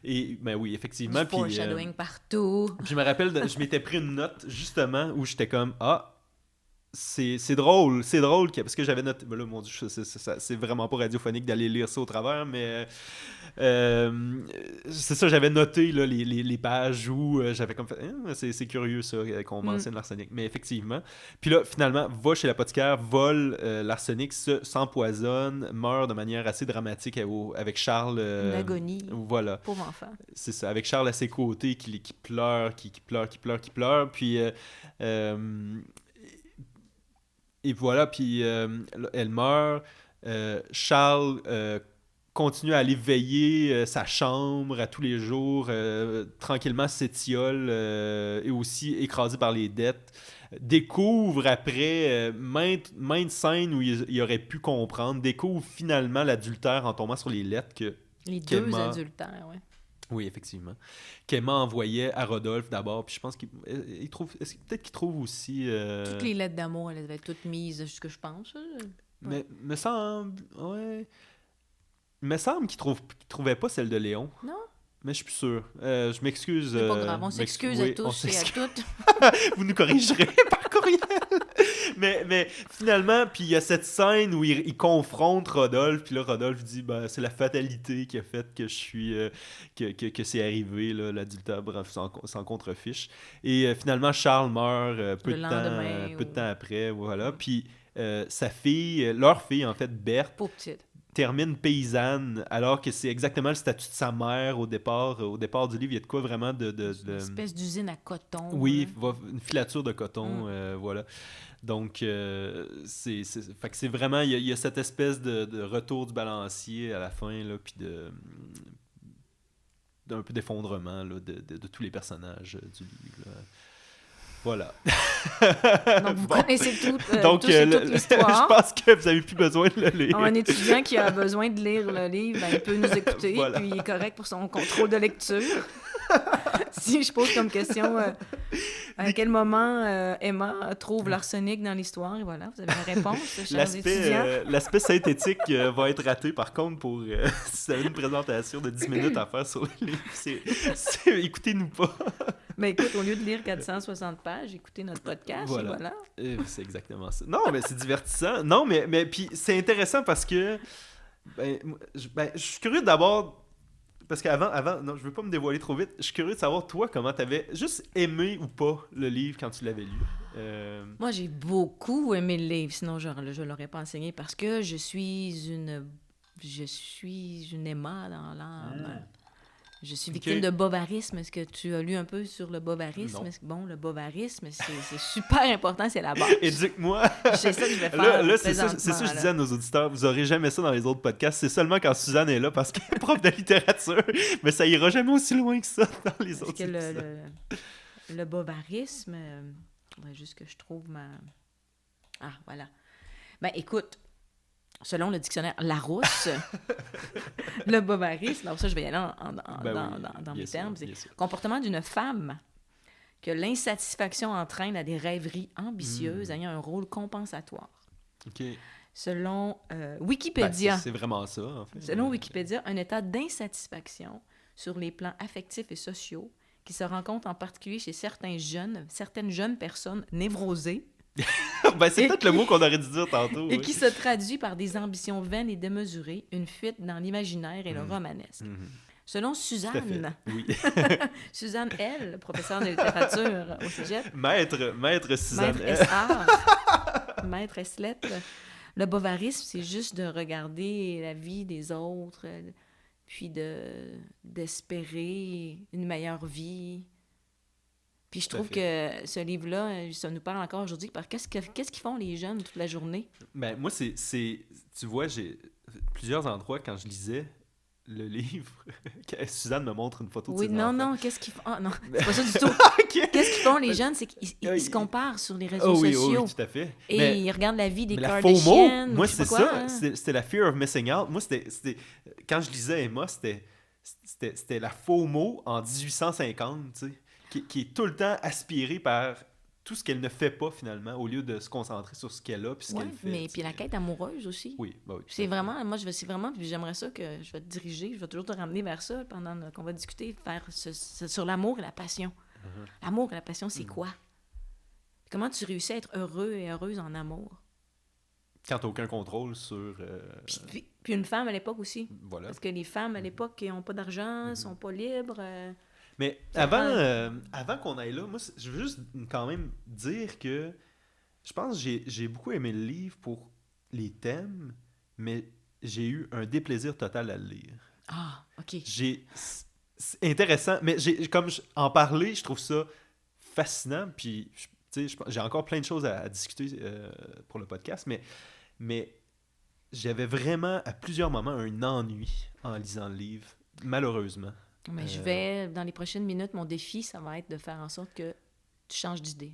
Et ben oui, effectivement.
Du foreshadowing partout.
Je me rappelle, je m'étais pris une note justement où j'étais comme c'est drôle parce que j'avais noté. Ben là, mon Dieu, c'est vraiment pas radiophonique d'aller lire ça au travers, mais c'est ça, j'avais noté là, les pages où j'avais comme fait c'est curieux ça qu'on mentionne l'arsenic, mais effectivement. Puis là, finalement, va chez l'apothicaire, vole l'arsenic, s'empoisonne, meurt de manière assez dramatique avec Charles.
Une agonie.
Voilà.
Pauvre enfant.
C'est ça, avec Charles à ses côtés qui pleure, qui pleure, puis. Et voilà, puis elle meurt. Charles continue à aller veiller sa chambre à tous les jours, tranquillement s'étiole et aussi écrasé par les dettes. Découvre après maintes scènes où il aurait pu comprendre, découvre finalement l'adultère en tombant sur les lettres que...
Les deux adultères, oui.
Oui, effectivement. Qu'Emma envoyait à Rodolphe d'abord, puis je pense qu'il trouve... Peut-être qu'il trouve aussi...
Toutes les lettres d'amour, elles devaient être toutes mises, ce que je pense.
Mais me semble... Ouais... Me semble qu'il trouvait pas celle de Léon.
Non?
Mais je suis plus sûr. Je m'excuse.
C'est pas grave, on s'excuse à tous et à toutes.
Vous nous corrigerez par courriel. mais finalement, puis il y a cette scène où il confronte Rodolphe, puis là, Rodolphe dit c'est la fatalité qui a fait que je suis que c'est arrivé, là, l'adultère, bref, sans contrefiche. Et finalement, Charles meurt peu de temps après, voilà. Puis leur fille, en fait, Berthe.
Pauvre petite.
termine paysanne, alors que c'est exactement le statut de sa mère au départ du livre. Il y a de quoi vraiment
Une espèce d'usine à coton.
Oui, une filature de coton, voilà. Donc, fait que c'est vraiment, il y a cette espèce de retour du balancier à la fin, là, puis d'un peu d'effondrement là, de tous les personnages du livre, là. Voilà.
Donc, vous connaissez toute l'histoire.
Je pense que vous n'avez plus besoin de le lire.
Un étudiant qui a besoin de lire le livre, il peut nous écouter, puis il est correct pour son contrôle de lecture. Si je pose comme question à quel moment Emma trouve l'arsenic dans l'histoire, et voilà, vous avez la réponse, chers étudiants.
L'aspect synthétique va être raté, par contre, pour si vous avez une présentation de 10 minutes à faire sur le livre, écoutez-nous pas.
Mais écoute, au lieu de lire 460 pages, écoutez notre podcast,
voilà. C'est exactement ça. Non, mais c'est divertissant. Non, mais puis c'est intéressant parce que je suis curieux d'abord, parce qu'avant, non, je veux pas me dévoiler trop vite, je suis curieux de savoir, toi, comment t'avais juste aimé ou pas le livre quand tu l'avais lu.
Moi, j'ai beaucoup aimé le livre, sinon je l'aurais pas enseigné, parce que je suis une Emma dans l'âme. Je suis victime de bovarisme. Est-ce que tu as lu un peu sur le bovarisme?
Non.
Bon, le bovarisme, c'est super important, c'est la base.
Éduque-moi.
C'est ça que je vais faire.
Là, c'est ça que je disais à nos auditeurs. Vous n'aurez jamais ça dans les autres podcasts. C'est seulement quand Suzanne est là parce qu'elle est prof de littérature. Mais ça ira jamais aussi loin que ça dans les autres épisodes.
Le bovarisme, il faudrait juste que je trouve ma... Ah, voilà. Ben, écoute, selon le dictionnaire Larousse, le bovarisme, alors ça, je vais y aller dans mes termes, c'est le comportement d'une femme que l'insatisfaction entraîne à des rêveries ambitieuses ayant un rôle compensatoire.
OK.
Selon Wikipédia...
c'est vraiment ça, en fait.
Selon Wikipédia, un état d'insatisfaction sur les plans affectifs et sociaux qui se rencontre en particulier chez certaines jeunes personnes névrosées.
C'est peut-être le mot qu'on aurait dû dire tantôt.
Et qui se traduit par des ambitions vaines et démesurées, une fuite dans l'imaginaire et le romanesque. Selon Suzanne,
oui.
Suzanne L., professeure de littérature au cégep,
Maître Suzanne
Maître S.A., Maître S-lettre, le bovarisme, c'est juste de regarder la vie des autres, puis d'espérer une meilleure vie. Puis je trouve que ce livre-là, ça nous parle encore aujourd'hui par qu'est-ce qu'ils font les jeunes toute la journée?
Ben, moi, tu vois, j'ai plusieurs endroits quand je lisais le livre, Suzanne me montre une photo de ses enfants.
Non, qu'est-ce qu'ils font? Ah non, c'est pas ça du tout. Qu'est-ce qu'ils font les jeunes? C'est qu'ils se comparent sur les réseaux sociaux.
Oui, tout à fait.
Et ils regardent la vie des
Kardashians.
Moi,
c'est ça. C'était la fear of missing out. Moi, c'était quand je lisais Emma, c'était la FOMO en 1850, tu sais. Qui est tout le temps aspirée par tout ce qu'elle ne fait pas, finalement, au lieu de se concentrer sur ce qu'elle a puis ce qu'elle fait.
Mais puis la quête amoureuse aussi.
Oui, oui.
C'est vraiment, puis j'aimerais ça que je vais te diriger, je vais toujours te ramener vers ça pendant qu'on va discuter, faire sur l'amour et la passion. L'amour et la passion, c'est quoi? Comment tu réussis à être heureux et heureuse en amour?
Quand tu n'as aucun contrôle sur...
Puis une femme à l'époque aussi.
Voilà.
Parce que les femmes à l'époque qui n'ont pas d'argent, sont pas libres...
Mais avant qu'on aille là, moi, je veux juste quand même dire que je pense que j'ai beaucoup aimé le livre pour les thèmes, mais j'ai eu un déplaisir total à le lire.
Ah, OK.
C'est intéressant, mais en parler, je trouve ça fascinant, puis j'ai encore plein de choses à discuter pour le podcast, mais j'avais vraiment, à plusieurs moments, un ennui en lisant le livre, malheureusement.
Mais je vais, dans les prochaines minutes, mon défi, ça va être de faire en sorte que tu changes d'idée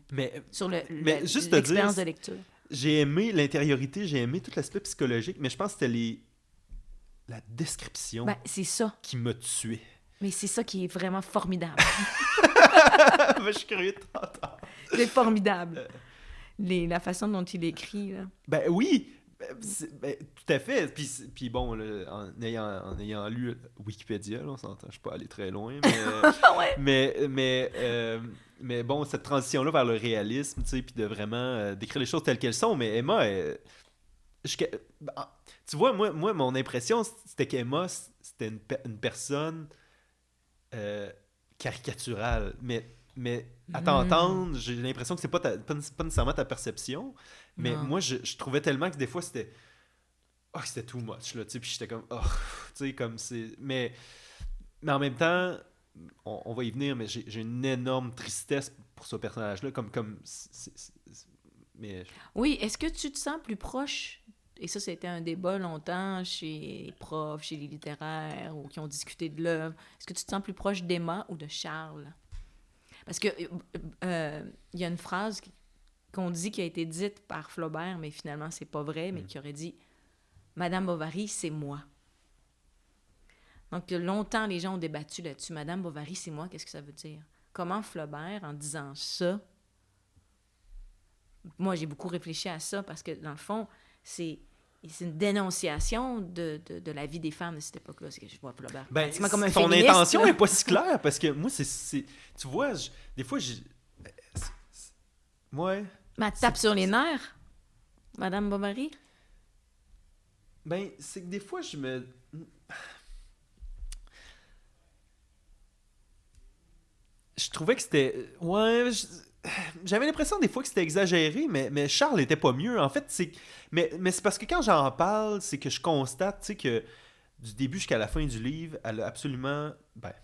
sur l'expérience de lecture.
J'ai aimé l'intériorité, j'ai aimé tout l'aspect psychologique, mais je pense que c'était la description
c'est ça
qui m'a tué.
Mais c'est ça qui est vraiment formidable.
Je suis curieux de t'entendre.
C'est formidable. La façon dont il écrit. Là.
Ben oui! Tout à fait. Puis bon, là, en ayant lu Wikipédia, là, on s'entend, je ne suis pas allé très loin, mais bon, cette transition-là vers le réalisme, tu sais, puis de vraiment décrire les choses telles qu'elles sont. Mais Emma, tu vois, moi, mon impression, c'était qu'Emma, c'était une personne caricaturale. Mais à t'entendre, j'ai l'impression que c'est pas nécessairement ta perception. Mais moi, je trouvais tellement que des fois, c'était... c'était too much, là, tu sais, puis j'étais comme, tu sais, comme c'est... Mais en même temps, on va y venir, mais j'ai une énorme tristesse pour ce personnage-là, mais...
Oui, est-ce que tu te sens plus proche, et ça, c'était un débat longtemps chez les profs, chez les littéraires, ou qui ont discuté de l'œuvre, est-ce que tu te sens plus proche d'Emma ou de Charles? Parce que il y a une phrase qu'on dit qui a été dite par Flaubert, mais finalement, c'est pas vrai, mais qui aurait dit « Madame Bovary, c'est moi ». Donc, longtemps, les gens ont débattu là-dessus. « Madame Bovary, c'est moi », qu'est-ce que ça veut dire? Comment Flaubert, en disant ça... Moi, j'ai beaucoup réfléchi à ça, parce que, dans le fond, c'est une dénonciation de la vie des femmes de cette époque-là. C'est que je vois Flaubert comme un
ton
féministe,
intention
là.
n'est pas si claire, parce que moi, tu vois, des fois, ouais.
Mais elle tape sur les nerfs, Madame Bovary.
Ben, c'est que des fois, je trouvais que c'était... Ouais, j'avais l'impression des fois que c'était exagéré, mais Charles était pas mieux. En fait, mais c'est parce que quand j'en parle, c'est que je constate, tu sais, que du début jusqu'à la fin du livre, elle a absolument... Ben,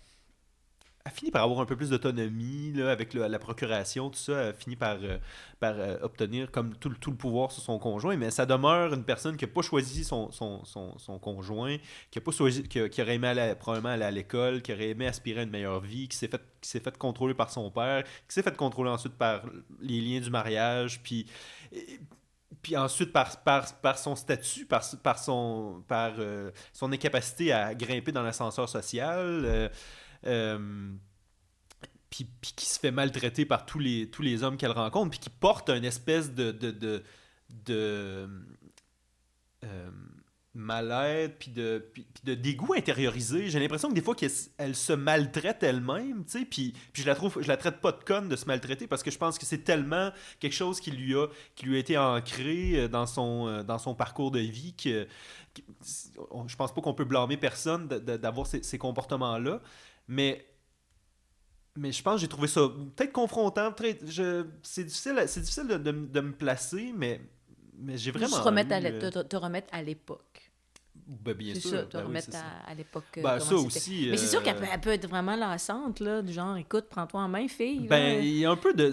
elle finit par avoir un peu plus d'autonomie là, avec la procuration, tout ça. Elle finit par obtenir comme tout le pouvoir sur son conjoint, mais ça demeure une personne qui n'a pas choisi son conjoint, qui aurait aimé probablement aller à l'école, qui aurait aimé aspirer à une meilleure vie, qui s'est fait contrôler par son père, qui s'est fait contrôler ensuite par les liens du mariage, puis ensuite par son statut, par son incapacité à grimper dans l'ascenseur social. Puis qui se fait maltraiter par tous les hommes qu'elle rencontre, puis qui porte une espèce de mal-être, puis de dégoût intériorisé. J'ai l'impression que des fois qu'elle se maltraite elle-même, tu sais, puis je la traite pas de conne de se maltraiter, parce que je pense que c'est tellement quelque chose qui lui a été ancré dans son parcours de vie que je pense pas qu'on peut blâmer personne d'avoir ces comportements-là. Mais je pense que j'ai trouvé ça peut-être confrontant. C'est difficile de me placer, mais j'ai vraiment.
Juste te remettre à l'époque.
Ben, bien
c'est
sûr.
Ça, te remettre à l'époque.
Ben, ça aussi.
Mais c'est sûr qu'elle peut être vraiment lassante, là, du genre, écoute, prends-toi en main, fille.
Ben, il y a un peu de.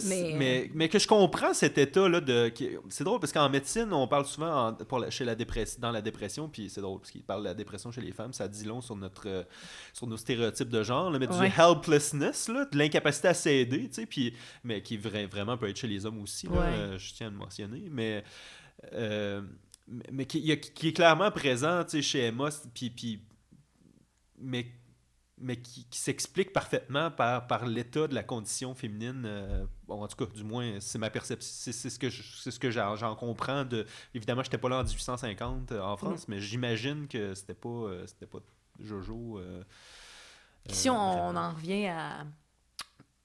Mais que je comprends cet état-là de. C'est drôle parce qu'en médecine, on parle souvent dans la dépression, puis c'est drôle parce qu'il parle de la dépression chez les femmes, ça dit long sur nos stéréotypes de genre, là, mais du helplessness, là, de l'incapacité à s'aider, tu sais, mais qui vraiment peut être chez les hommes aussi, là, je tiens à le mentionner, mais qui est clairement présent, tu sais, chez Emma, mais qui s'explique parfaitement par l'état de la condition féminine. En tout cas, du moins, c'est ma perception. C'est ce que j'en comprends. Évidemment, je n'étais pas là en 1850 en France, mais j'imagine que c'était pas Jojo.
Si on en revient à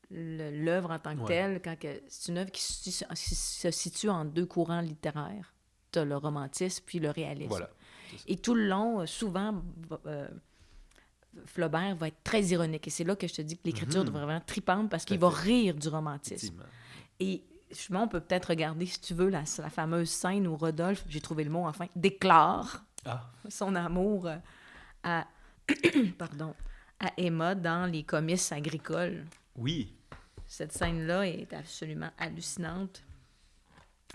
l'œuvre en tant que telle, c'est une œuvre qui se situe en deux courants littéraires. Tu as le romantisme puis le réalisme.
Voilà.
Et tout le long, souvent... Flaubert va être très ironique. Et c'est là que je te dis que l'écriture est vraiment tripante parce qu'il va rire du romantisme. Et justement, on peut peut-être regarder, si tu veux, la fameuse scène où Rodolphe, j'ai trouvé le mot enfin, déclare son amour à Emma dans les comices agricoles.
Oui.
Cette scène-là est absolument hallucinante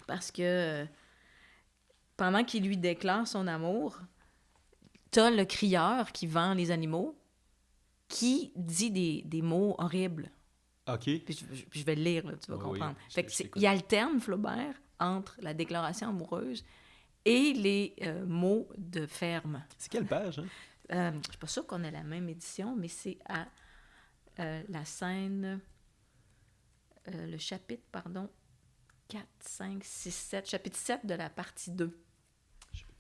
parce que pendant qu'il lui déclare son amour, t'as le crieur qui vend les animaux qui dit des mots horribles.
OK.
Puis je vais le lire, là, tu vas comprendre. Fait que il alterne, Flaubert, entre la déclaration amoureuse et les mots de ferme.
C'est quelle page, hein?
Je suis pas sûre qu'on ait la même édition, mais c'est à la scène... le chapitre, 4, 5, 6, 7. Chapitre 7 de la partie 2.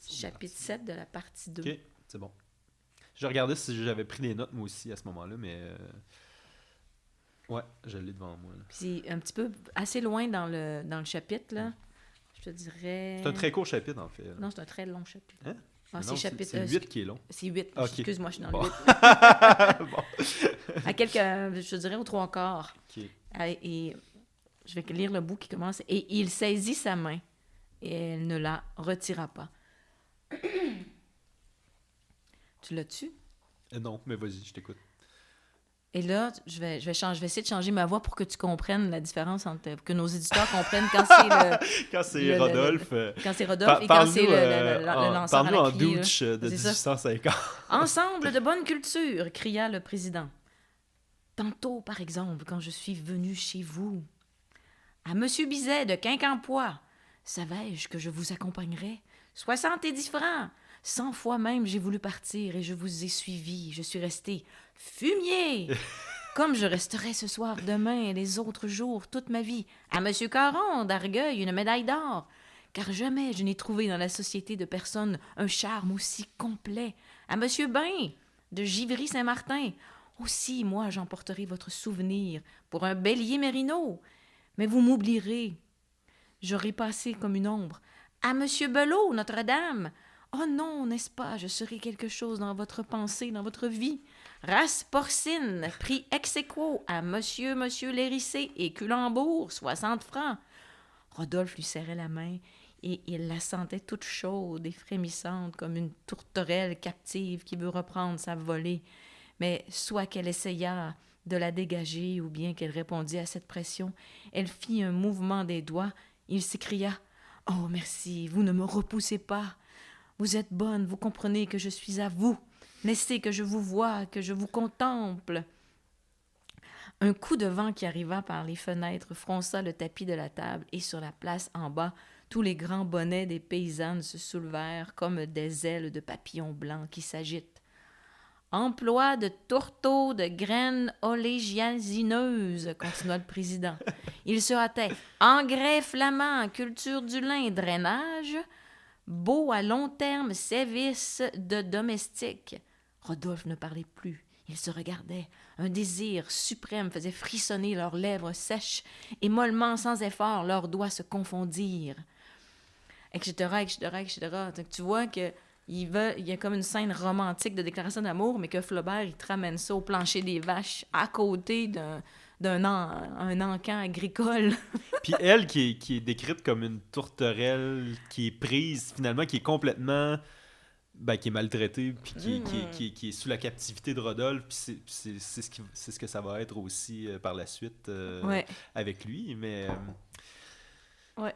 Chapitre 7 de la partie 2.
OK. C'est bon. Je regardais si j'avais pris des notes, moi aussi, à ce moment-là, mais... Ouais, je l'ai devant moi. Là.
Puis un petit peu assez loin dans le chapitre, là. Je te dirais...
C'est un très court chapitre, en fait. Là.
Non, c'est un très long chapitre.
Hein?
Ah,
c'est 8 qui est long.
C'est 8.
Okay.
Excuse-moi, je suis dans
le
8. À je dirais aux 3/4.
OK.
Et je vais lire le bout qui commence. « Et il saisit sa main, et elle ne la retira pas. » Tu l'as-tu?
Non, mais vas-y, je t'écoute.
Et là, je vais essayer de changer ma voix pour que tu comprennes la différence entre... que nos éditeurs comprennent quand c'est
quand c'est Rodolphe.
Quand c'est Rodolphe et quand c'est le lanceur à la
Parle-nous en
crie.
douche de
C'est ça.
1850.
Ensemble de bonne culture, cria le président. Tantôt, par exemple, quand je suis venu chez vous, à Monsieur Bizet de Quincampoix, savais-je que je vous accompagnerais? 70 francs! 100 fois même, j'ai voulu partir et je vous ai suivi. Je suis resté fumier! Comme je resterai ce soir, demain et les autres jours, toute ma vie, à Monsieur Caron d'Argueil, une médaille d'or. Car jamais je n'ai trouvé dans la société de personne un charme aussi complet. À Monsieur Bain de Givry-Saint-Martin. Aussi, moi, j'emporterai votre souvenir pour un bélier mérino. Mais vous m'oublierez. J'aurai passé comme une ombre. À Monsieur Belot, Notre-Dame. Oh non, n'est-ce pas, je serai quelque chose dans votre pensée, dans votre vie. Race porcine, prix ex aequo à Monsieur Lérissé et Culembourg, 60 francs. Rodolphe lui serrait la main et il la sentait toute chaude et frémissante comme une tourterelle captive qui veut reprendre sa volée. Mais soit qu'elle essayât de la dégager ou bien qu'elle répondît à cette pression, elle fit un mouvement des doigts. Il s'écria « Oh, merci, vous ne me repoussez pas. Vous êtes bonne, vous comprenez que je suis à vous. Laissez que je vous voie, que je vous contemple. » Un coup de vent qui arriva par les fenêtres fronça le tapis de la table et sur la place en bas, tous les grands bonnets des paysannes se soulevèrent comme des ailes de papillons blancs qui s'agitent. Emploi de tourteaux de graines oléagineuses, continua le président. Il se hâtait. Engrais flamand, culture du lin, drainage, beau à long terme, service de domestique. Rodolphe ne parlait plus. Ils se regardaient. Un désir suprême faisait frissonner leurs lèvres sèches et mollement, sans effort, leurs doigts se confondirent. Etc. Donc, tu vois que il y a comme une scène romantique de déclaration d'amour, mais que Flaubert, il te ramène ça au plancher des vaches, à côté un encan agricole.
Puis elle, qui est décrite comme une tourterelle, qui est prise, finalement, qui est complètement... qui est maltraitée, puis qui est sous la captivité de Rodolphe, puis c'est ce que ça va être aussi par la suite avec lui, mais...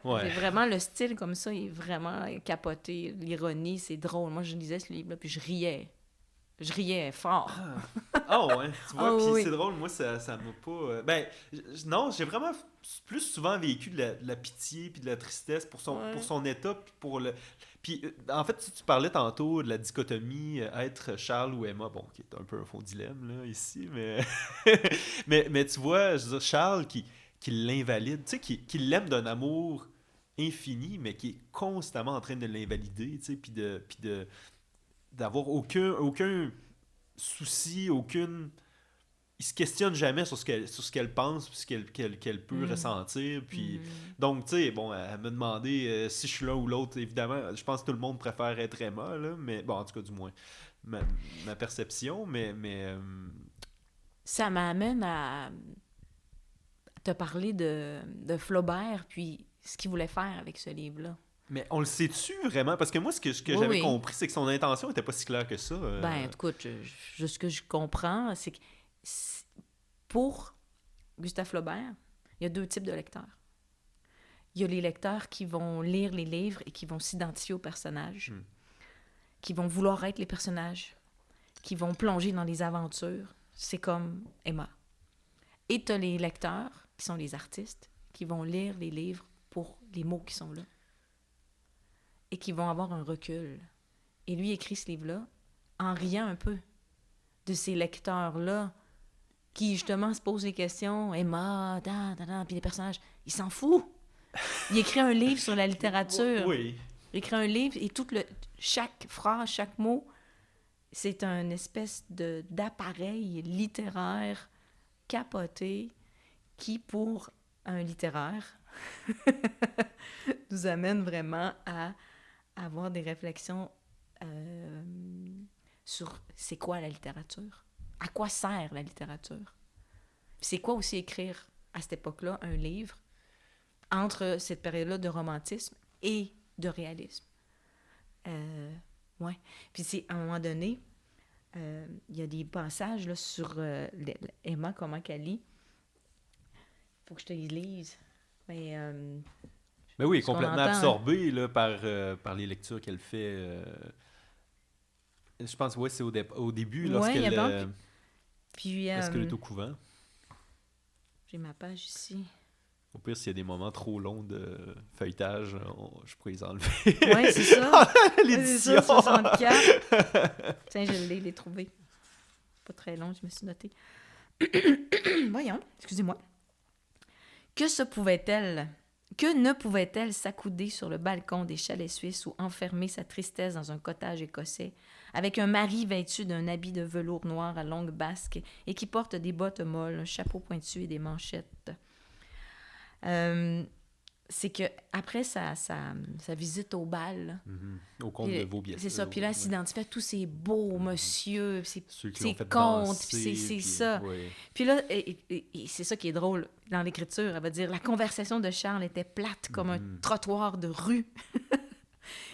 Ouais. Vraiment, le style comme ça, il est vraiment capoté. L'ironie, c'est drôle. Moi, je lisais ce livre-là, puis je riais. Je riais fort.
Ouais, tu vois, puis c'est drôle, moi, ça m'a pas... non, j'ai vraiment plus souvent vécu de la pitié puis de la tristesse pour son état, puis pour le... Puis, en fait, tu parlais tantôt de la dichotomie être Charles ou Emma, bon, qui est un peu un faux dilemme, là, ici, mais... mais tu vois, je veux dire, Charles qui l'invalide, tu sais, qui l'aime d'un amour infini, mais qui est constamment en train de l'invalider, tu sais, puis d'avoir aucun souci, aucune... Il se questionne jamais sur ce qu'elle pense, sur ce qu'elle peut ressentir. Puis, donc, tu sais, bon, elle me demandait si je suis l'un ou l'autre. Évidemment, je pense que tout le monde préfère être Emma, là, mais bon, en tout cas, du moins, ma perception, mais
ça m'amène à te parler de Flaubert, puis ce qu'il voulait faire avec ce livre-là.
Mais on le sait-tu vraiment? Parce que moi, ce que j'avais compris, c'est que son intention n'était pas si claire que ça.
Écoute, ce que je comprends, c'est que pour Gustave Flaubert, il y a deux types de lecteurs. Il y a les lecteurs qui vont lire les livres et qui vont s'identifier aux personnages, qui vont vouloir être les personnages, qui vont plonger dans les aventures. C'est comme Emma. Et tu as les lecteurs, qui sont les artistes, qui vont lire les livres pour les mots qui sont là. Et qui vont avoir un recul. Et lui écrit ce livre-là en riant un peu de ces lecteurs-là qui, justement, se posent des questions. Emma, puis les personnages, il s'en fout. Il écrit un livre sur la littérature.
Oui.
Il écrit un livre et chaque phrase, chaque mot, c'est une espèce d'appareil littéraire capoté qui, pour un littéraire, nous amène vraiment à avoir des réflexions sur c'est quoi la littérature, à quoi sert la littérature, c'est quoi aussi écrire à cette époque-là un livre entre cette période-là de romantisme et de réalisme. Puis c'est à un moment donné, il y a des passages là, sur Emma, comment qu'elle lit. Faut que je te les lise. Mais
oui,
ce qu'on
complètement
entend,
absorbée là, par les lectures qu'elle fait. Je pense, c'est au début,
Ouais, il y a
lorsqu'elle
donc- Puis,
lorsqu'elle est au couvent.
j'ai ma page ici.
Au pire, s'il y a des moments trop longs de feuilletage, je pourrais les enlever.
Oui, c'est ça.
L'édition!
C'est ça, 64. Tiens, je l'ai trouvé. Pas très long, je me suis notée. Voyons, excusez-moi. Que ne pouvait-elle s'accouder sur le balcon des chalets suisses ou enfermer sa tristesse dans un cottage écossais, avec un mari vêtu d'un habit de velours noir à longues basques et qui porte des bottes molles, un chapeau pointu et des manchettes? C'est que après sa visite au bal,
Au compte
puis,
de Vaubiès.
c'est ça, puis là, elle s'identifie à tous ces beaux monsieur, puis
Ceux qui
ces
l'ont fait
contes,
danser,
puis c'est
puis-
ça.
ouais.
Puis là, et c'est ça qui est drôle dans l'écriture, elle va dire « La conversation de Charles était plate comme un trottoir de rue. »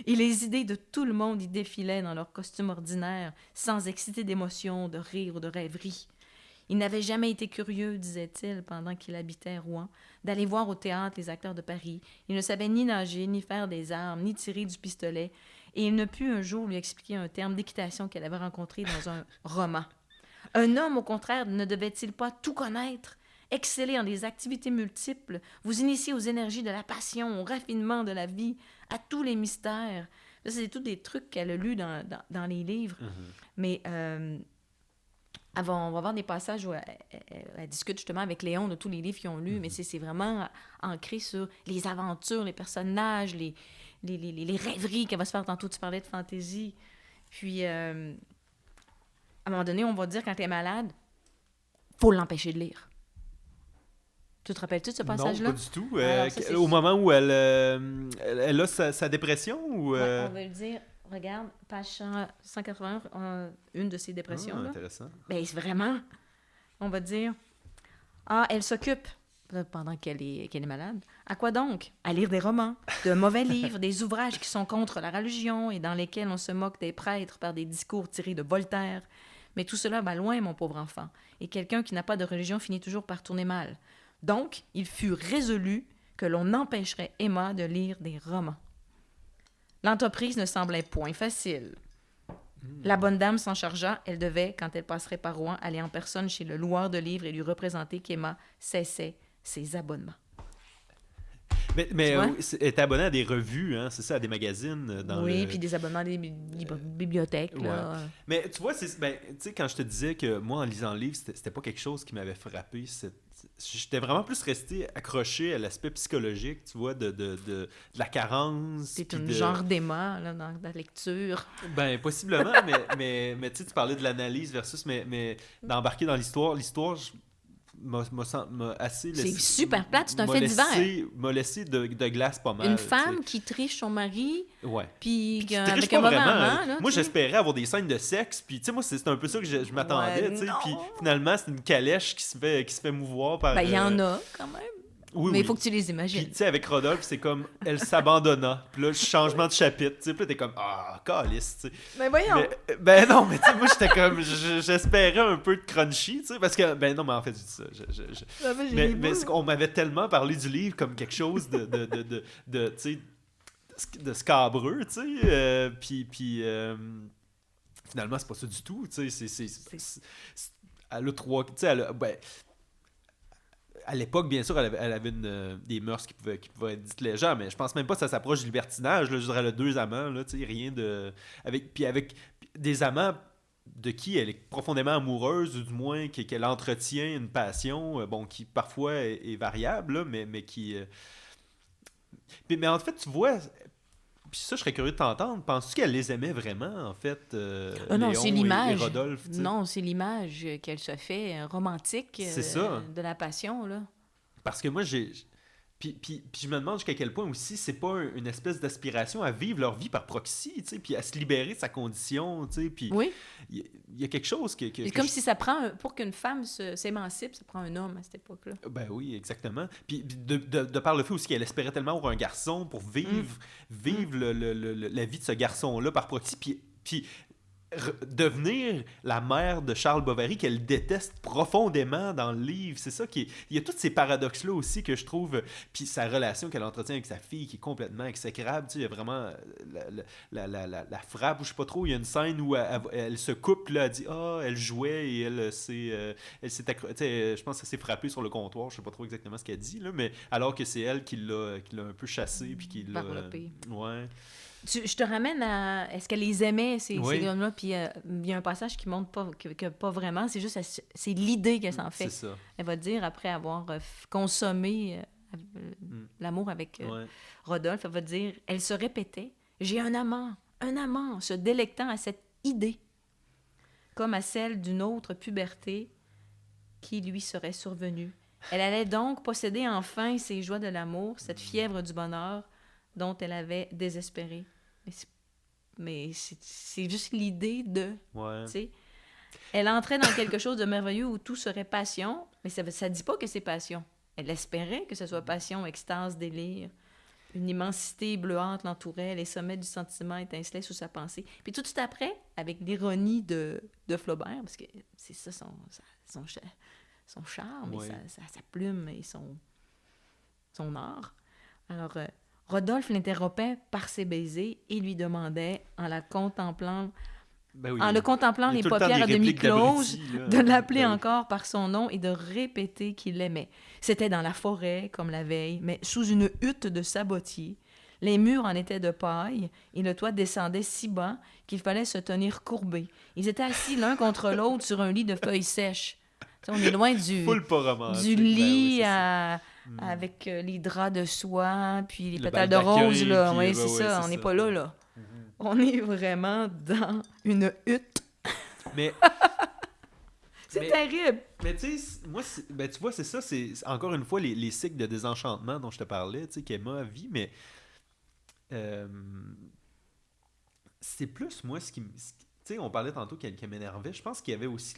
Et les idées de tout le monde y défilaient dans leur costume ordinaire, sans exciter d'émotion, de rire ou de rêverie. Il n'avait jamais été curieux, disait-il, pendant qu'il habitait Rouen, d'aller voir au théâtre les acteurs de Paris. Il ne savait ni nager, ni faire des armes, ni tirer du pistolet, et il ne put un jour lui expliquer un terme d'équitation qu'elle avait rencontré dans un roman. Un homme, au contraire, ne devait-il pas tout connaître, exceller en des activités multiples, vous initier aux énergies de la passion, au raffinement de la vie, à tous les mystères? Ça, c'est tous des trucs qu'elle a lus dans les livres. Mais on va avoir des passages où elle discute justement avec Léon de tous les livres qu'ils ont lus, mais c'est vraiment ancré sur les aventures, les personnages, les rêveries qu'elle va se faire. Tantôt, tu parlais de fantaisie. Puis, à un moment donné, on va dire, quand elle est malade, faut l'empêcher de lire. Tu te rappelles-tu de ce passage-là?
Non, pas du tout.
Alors, ça, c'est-
Au moment où elle a sa dépression ou...
Ouais, on va le dire. Regarde, page 181, une de ces dépressions.
Ah,
là.
intéressant.
Ben, c'est vraiment, on va dire, elle s'occupe pendant qu'elle est malade. À quoi donc? À lire des romans, de mauvais livres, des ouvrages qui sont contre la religion et dans lesquels on se moque des prêtres par des discours tirés de Voltaire. Mais tout cela va loin, mon pauvre enfant. Et quelqu'un qui n'a pas de religion finit toujours par tourner mal. Donc, il fut résolu que l'on empêcherait Emma de lire des romans. L'entreprise ne semblait point facile. La bonne dame s'en chargea. Elle devait, quand elle passerait par Rouen, aller en personne chez le loueur de livres et lui représenter qu'Emma cessait ses abonnements.
Mais
Tu vois?
elle est abonnée à des revues, hein, c'est ça, à des magazines.
Oui, puis des abonnements à des bibliothèques. Là.
Mais tu vois, tu sais, quand je te disais que moi, en lisant le livre, c'était pas quelque chose qui m'avait frappé. J'étais vraiment plus resté accroché à l'aspect psychologique, tu vois, de la carence.
C'est
puis
un genre d'Emma là, dans la lecture.
Ben, possiblement, mais tu sais, tu parlais de l'analyse versus, mais d'embarquer dans l'histoire, m'a assez
C'est
laissé...
super plate, c'est un fait divers.
M'a laissé de glace pas mal.
Une
tu sais.
femme qui triche son mari,
Ouais.
puis
Qui
avec
triche
un
pas
mauvais
vraiment.
amant. Là,
Moi,
tu sais.
j'espérais avoir des scènes de sexe, puis tu sais, moi, c'est un peu ça que je m'attendais,
Ouais,
tu sais.
non.
Puis finalement, c'est une calèche qui se fait mouvoir par...
Ben, il y en a quand même.
Oui,
Mais il
oui.
faut que tu les
Puis,
imagines.
tu sais, avec Rodolphe, c'est comme, elle s'abandonna. Puis là, changement de chapitre, tu sais. Puis là, t'es comme, calice, tu sais.
Mais voyons.
Ben non, mais tu sais, moi, j'étais comme, j'espérais un peu de crunchy, tu sais. Parce que, ben non, mais en fait, je dis ça. Mais on m'avait tellement parlé du livre comme quelque chose de tu sais, de scabreux, tu sais. Puis finalement, c'est pas ça du tout, tu sais. Elle a trois, tu sais, à l'époque, bien sûr, elle avait des mœurs qui pouvaient être dites légères, mais je pense même pas que ça s'approche du libertinage. Là, je dirais, elle a 2 amants, là, tu sais, rien de... Avec des amants de qui elle est profondément amoureuse, ou du moins qu'elle entretient une passion, qui parfois est variable, là, mais qui... Mais en fait, tu vois... Puis ça, je serais curieux de t'entendre. Penses-tu qu'elle les aimait vraiment, en fait,
non,
Léon
c'est l'image.
et Rodolphe? Tu sais?
Non, c'est l'image qu'elle se fait romantique
C'est ça.
de la passion, là.
Parce que moi, Puis je me demande jusqu'à quel point aussi c'est pas une espèce d'aspiration à vivre leur vie par proxy, tu sais, puis à se libérer de sa condition, tu sais, puis
Oui.
il y a quelque chose que
C'est comme si ça prend, pour qu'une femme s'émancipe, ça prend un homme à cette époque-là.
Ben oui, exactement. Puis de par le fait aussi qu'elle espérait tellement avoir un garçon pour vivre la vie de ce garçon-là par proxy, puis devenir la mère de Charles Bovary qu'elle déteste profondément dans le livre. C'est ça qui est... Il y a tous ces paradoxes-là aussi que je trouve... Puis sa relation qu'elle entretient avec sa fille qui est complètement exécrable. Tu sais, il y a vraiment la frappe, ou je sais pas trop. Il y a une scène où elle se coupe, là, elle dit « Ah, elle jouait et elle s'est je pense qu'elle s'est frappée sur le comptoir. Je sais pas trop exactement ce qu'elle dit, là, mais alors que c'est elle qui l'a un peu chassée puis qui l'a... ouais.
Je te ramène à... Est-ce qu'elle les aimait, ces hommes-là? Puis il y a un passage qui montre pas, que pas vraiment. C'est juste... C'est l'idée qu'elle s'en fait.
C'est ça.
Elle va dire, après avoir consommé l'amour avec Rodolphe, elle va dire... Elle se répétait, « J'ai un amant, se délectant à cette idée, comme à celle d'une autre puberté qui lui serait survenue. Elle allait donc posséder enfin ces joies de l'amour, cette fièvre du bonheur, dont elle avait désespéré. Mais c'est juste l'idée de...
Ouais.
Tu sais, elle entrait dans quelque chose de merveilleux où tout serait passion, mais ça ne dit pas que c'est passion. Elle espérait que ce soit passion, extase, délire. Une immensité bleuante l'entourait, les sommets du sentiment étincelaient sous sa pensée. Puis tout de suite après, avec l'ironie de Flaubert, parce que c'est ça son charme, et sa plume et son art. Alors... Rodolphe l'interrompait par ses baisers et lui demandait, en le contemplant les paupières à demi closes, de l'appeler encore par son nom et de répéter qu'il l'aimait. C'était dans la forêt, comme la veille, mais sous une hutte de sabotier. Les murs en étaient de paille et le toit descendait si bas qu'il fallait se tenir courbé. Ils étaient assis l'un contre l'autre sur un lit de feuilles sèches. T'sais, on est loin du lit avec les draps de soie, puis les pétales de rose, là. Oui, c'est ça. On n'est pas là. Mm-hmm. On est vraiment dans une hutte.
Mais...
c'est terrible.
Mais tu sais, moi, tu vois, c'est ça. C'est encore une fois les cycles de désenchantement dont je te parlais, tu sais, qu'Emma vit, mais... c'est plus, moi, ce qui... Tu sais, on parlait tantôt qu'elle m'énervait. Je pense qu'il y avait aussi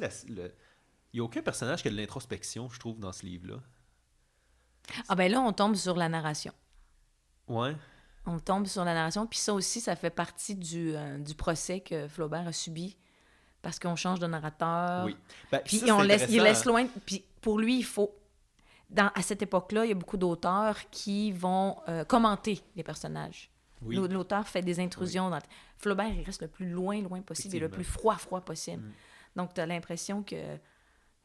il n'y a aucun personnage qui a de l'introspection, je trouve, dans ce livre-là.
Ah ben là, on tombe sur la narration.
Ouais.
On tombe sur la narration, puis ça aussi, ça fait partie du procès que Flaubert a subi, parce qu'on change de narrateur.
Oui. Ben,
puis
ça,
il laisse loin... Puis pour lui, il faut... À cette époque-là, il y a beaucoup d'auteurs qui vont commenter les personnages. Oui. L'auteur fait des intrusions. Dans... Flaubert, il reste le plus loin possible et le plus froid possible. Donc, tu as l'impression que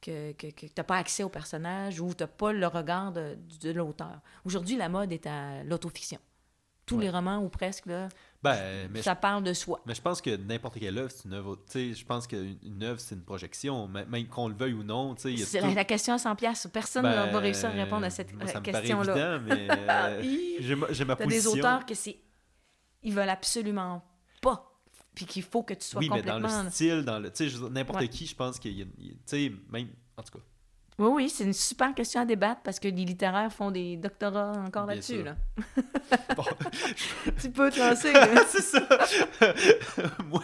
tu n'as pas accès au personnage ou tu n'as pas le regard de l'auteur. Aujourd'hui, la mode est à l'autofiction. Tous les romans, ou presque, là, ça parle de soi.
Mais je pense que n'importe quelle œuvre, c'est une œuvre. Je pense qu'une œuvre, c'est une projection, même qu'on le veuille ou non.
C'est la question à 100$. Personne ne va réussir à répondre à cette question-là.
Ça me paraît évident, mais j'ai ma position.
Tu as des auteurs ils veulent absolument pas. Puis qu'il faut que tu sois complètement...
Oui, mais dans le style, n'importe qui, je pense qu'il y a... même, en tout cas.
Oui, c'est une super question à débattre parce que les littéraires font des doctorats encore
bien
là-dessus.
Sûr.
Là.
Bon.
Tu peux te lancer.
C'est ça. Moi,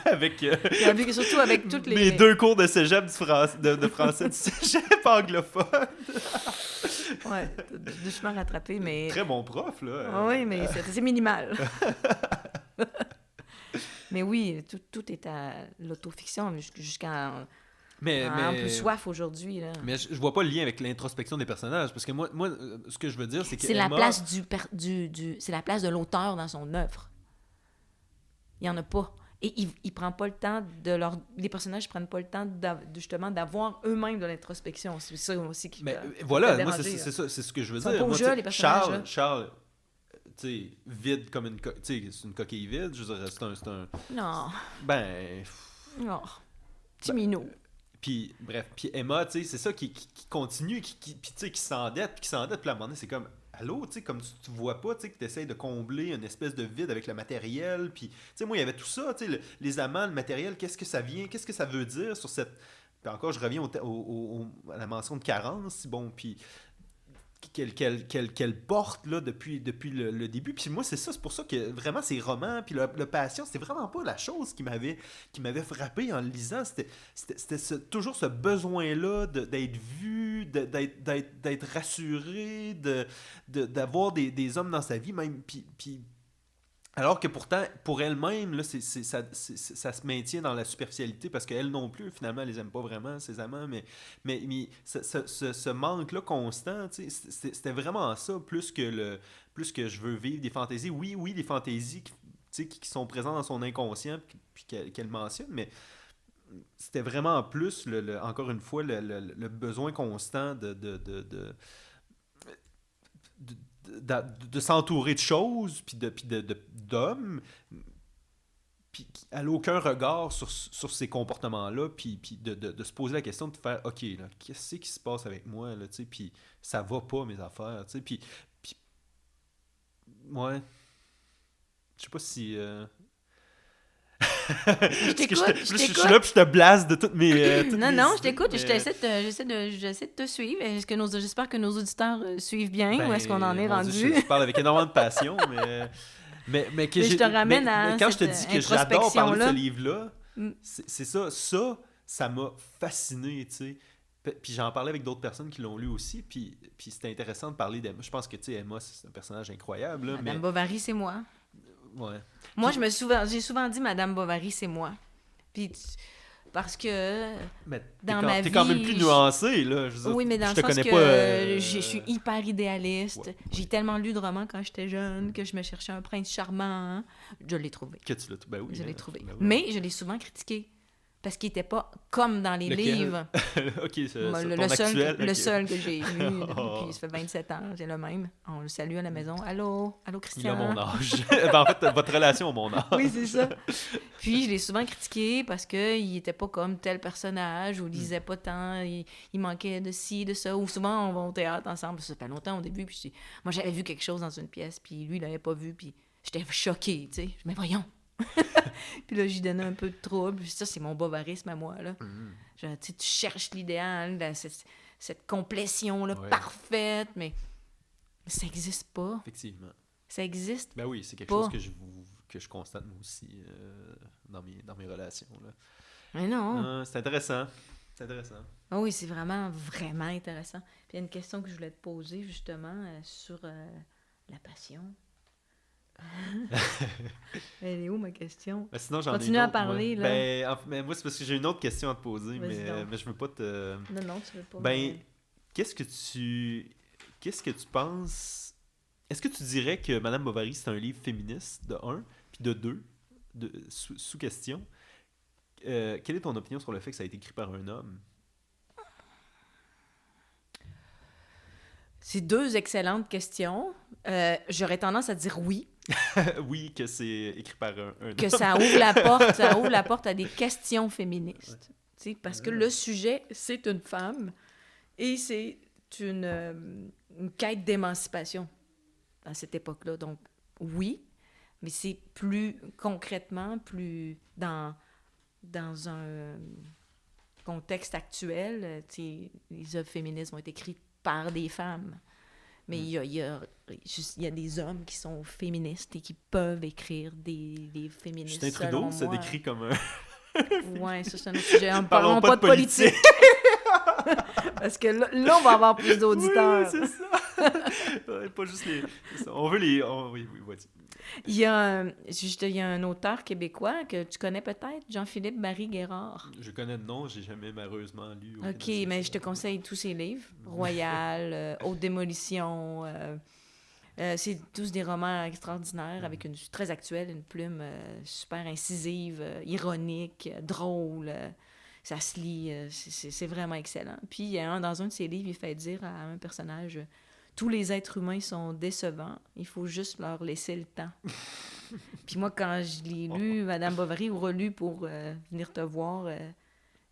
surtout avec toutes les...
Mes 2 cours de cégep de français du cégep anglophone.
Ouais, doucement rattrapé, mais...
Très bon prof, là.
Oui, mais c'est minimal. Mais oui, tout est à l'autofiction jusqu'à un peu soif aujourd'hui. Là.
Mais je vois pas le lien avec l'introspection des personnages, parce que moi ce que je veux dire, c'est que
c'est la place c'est la place de l'auteur dans son œuvre. Il y en a pas. Et il prend pas le temps les personnages prennent pas le temps justement d'avoir eux-mêmes de l'introspection. C'est ça aussi qui
voilà, moi c'est ça, c'est ce que je veux dire. Moi,
les personnages.
Charles tu sais, vide comme une coquille. Tu sais, c'est une coquille vide, je dirais, c'est un...
Non. Non. Petit minou.
Puis, bref, puis Emma, tu sais, c'est ça qui continue, puis tu sais, qui s'endette, puis à un moment donné, c'est comme, allô, tu sais, comme tu vois pas, tu sais, que tu essaies de combler une espèce de vide avec le matériel, puis, tu sais, moi, il y avait tout ça, tu sais, les amants, le matériel, qu'est-ce que ça veut dire sur cette... Puis encore, je reviens à la mention de carence, bon, puis... qu'elle porte là, depuis le début. Puis moi, c'est pour ça que vraiment ces romans, puis le Passion, c'était vraiment pas la chose qui m'avait frappé en le lisant. C'était toujours ce besoin-là d'être vu, d'être rassuré, d'avoir des hommes dans sa vie, même. Puis Alors que pourtant, pour elle-même, là, ça se maintient dans la superficialité parce qu'elle non plus, finalement, elle les aime pas vraiment, ses amants. Mais ce manque-là constant, tu sais, c'était vraiment ça, plus que je veux vivre des fantaisies. Oui, des fantaisies tu sais, qui sont présentes dans son inconscient puis qu'elle mentionne, mais c'était vraiment plus, encore une fois, le besoin constant de s'entourer de choses, puis d'hommes, puis elle n'a aucun regard sur ces comportements-là, puis de se poser la question de faire, OK, là, qu'est-ce qui se passe avec moi, là, tu sais, puis ça va pas, mes affaires, tu sais, puis ouais, je sais pas si...
Je t'écoute.
Je suis là, puis je te blase de toutes mes...
non, je t'écoute. J'essaie de te suivre. J'espère que nos auditeurs suivent bien. Où est-ce qu'on en est rendu?
Je parle avec énormément de passion, mais
je te ramène à
quand je te dis que j'adore parler de ce livre-là,
Mm.
c'est ça. Ça m'a fasciné, tu sais. Puis j'en parlais avec d'autres personnes qui l'ont lu aussi, puis c'était intéressant de parler d'Emma. Je pense que, tu sais, Emma, c'est un personnage incroyable. Là,
Madame Bovary, c'est moi.
Ouais.
Moi, j'ai souvent dit Madame Bovary, c'est moi. Puis parce que
Mais
dans ma vie...
T'es quand même plus nuancé, là.
Oui, mais dans le sens que je suis hyper idéaliste.
Ouais.
J'ai tellement lu de romans quand j'étais jeune que je me cherchais un prince charmant. Je l'ai trouvé.
Que tu l'as... Ben oui.
Je l'ai trouvé.
Ben oui.
Mais je l'ai souvent critiqué. Parce qu'il n'était pas comme dans les
Lequel?
livres.
OK,
Le seul que j'ai lu depuis, ça fait 27 ans, c'est le même. On le salue à la maison. Allô
Il
Christian.
a mon âge. Ben, en fait, votre relation a mon âge.
Oui, c'est ça. Puis je l'ai souvent critiqué parce qu'il n'était pas comme tel personnage ou il lisait pas tant, il manquait de ci, de ça. Ou souvent, on va au théâtre ensemble. Ça fait longtemps au début. Puis moi, j'avais vu quelque chose dans une pièce, puis lui, il l'avait pas vu. Puis j'étais choquée, tu sais. Mais voyons. Puis là, j'y donnais un peu de trouble. Puis ça, c'est mon bovarisme à moi, là. Genre, tu cherches l'idéal, cette complétion-là parfaite, mais ça n'existe pas.
Effectivement.
Ça existe.
Ben oui, c'est quelque
pas.
chose que je constate moi aussi dans mes relations. Là.
Mais non.
C'est intéressant. C'est intéressant.
Oh oui, c'est vraiment, vraiment intéressant. Puis il y a une question que je voulais te poser, justement, sur la passion. Elle est où ma question?
Ben, sinon,
Continue à parler, là.
Ben, moi, c'est parce que j'ai une autre question à te poser, mais je veux pas te...
Non, tu veux pas.
Ben, qu'est-ce que tu penses... Est-ce que tu dirais que Madame Bovary, c'est un livre féministe, de 1, puis de 2, sous question? Quelle est ton opinion sur le fait que ça a été écrit par un homme?
C'est 2 excellentes questions. J'aurais tendance à dire oui.
Oui, que c'est écrit par un homme.
Que ça ouvre la porte à des questions féministes. Ouais. Parce que le sujet, c'est une femme et c'est une quête d'émancipation à cette époque-là. Donc, oui, mais c'est plus concrètement, plus dans un contexte actuel. Les œuvres féministes vont être écrites par des femmes. Mais il y a des hommes qui sont féministes et qui peuvent écrire des féministes.
Justin Trudeau se décrit comme un...
Ouais, ça c'est un autre sujet. On ne parlons pas de politique. Parce que là, on va avoir plus d'auditeurs.
Oui, c'est ça. Pas juste les... On veut les... Oui, vas-y.
Il y a un auteur québécois que tu connais peut-être, Jean-Philippe Barry-Guérard.
Je connais le nom, j'ai jamais malheureusement lu.
OK, mais je te conseille tous ses livres. Royal, Haute Démolition. C'est tous des romans extraordinaires avec une très actuelle, une plume super incisive, ironique, drôle. Ça se lit, c'est vraiment excellent. Puis dans un de ses livres, il fait dire à un personnage... Tous les êtres humains sont décevants. Il faut juste leur laisser le temps. Puis moi, quand je l'ai lu, Madame Bovary, ou relu pour venir te voir,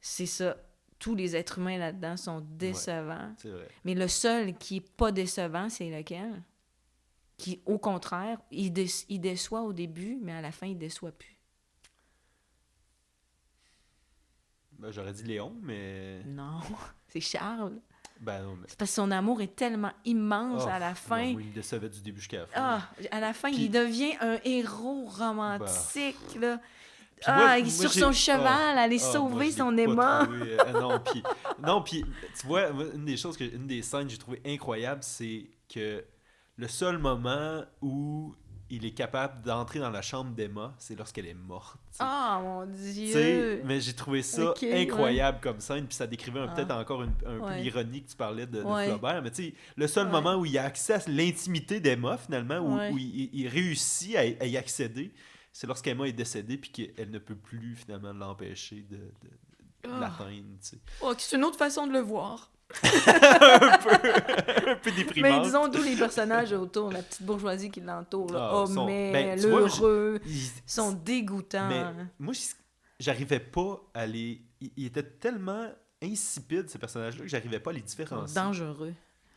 c'est ça. Tous les êtres humains là-dedans sont décevants.
Ouais, c'est vrai.
Mais le seul qui n'est pas décevant, c'est lequel? Qui, au contraire, il déçoit au début, mais à la fin, il ne déçoit plus.
Ben, j'aurais dit Léon, mais...
Non, c'est Charles.
Ben non, mais...
C'est parce que son amour est tellement immense à la fin.
Non, il me décevait du début jusqu'à la fin.
À la fin,
Puis...
il devient un héros romantique, là.
Moi,
sur son cheval, aller sauver son Emma.
Puis tu vois, une des scènes que j'ai trouvé incroyable, c'est que le seul moment où il est capable d'entrer dans la chambre d'Emma, c'est lorsqu'elle est morte.
Oh mon
T'sais,
Dieu!
mais j'ai trouvé ça incroyable comme scène, puis ça décrivait peut-être encore un peu l'ironie que tu parlais de Flaubert, mais tu sais, le seul moment où il a accès à l'intimité d'Emma, finalement, où il réussit à y accéder, c'est lorsqu'Emma est décédée, puis qu'elle ne peut plus, finalement, l'empêcher de l'atteindre, tu sais.
Oh, c'est une autre façon de le voir.
un peu déprimant.
Mais disons d'où les personnages autour, la petite bourgeoisie qui l'entoure, l'heureux, ils sont dégoûtants.
Mais moi, j'arrivais pas à les... Ils étaient tellement insipides, ces personnages-là, que j'arrivais pas à les différencier.
Dangereux.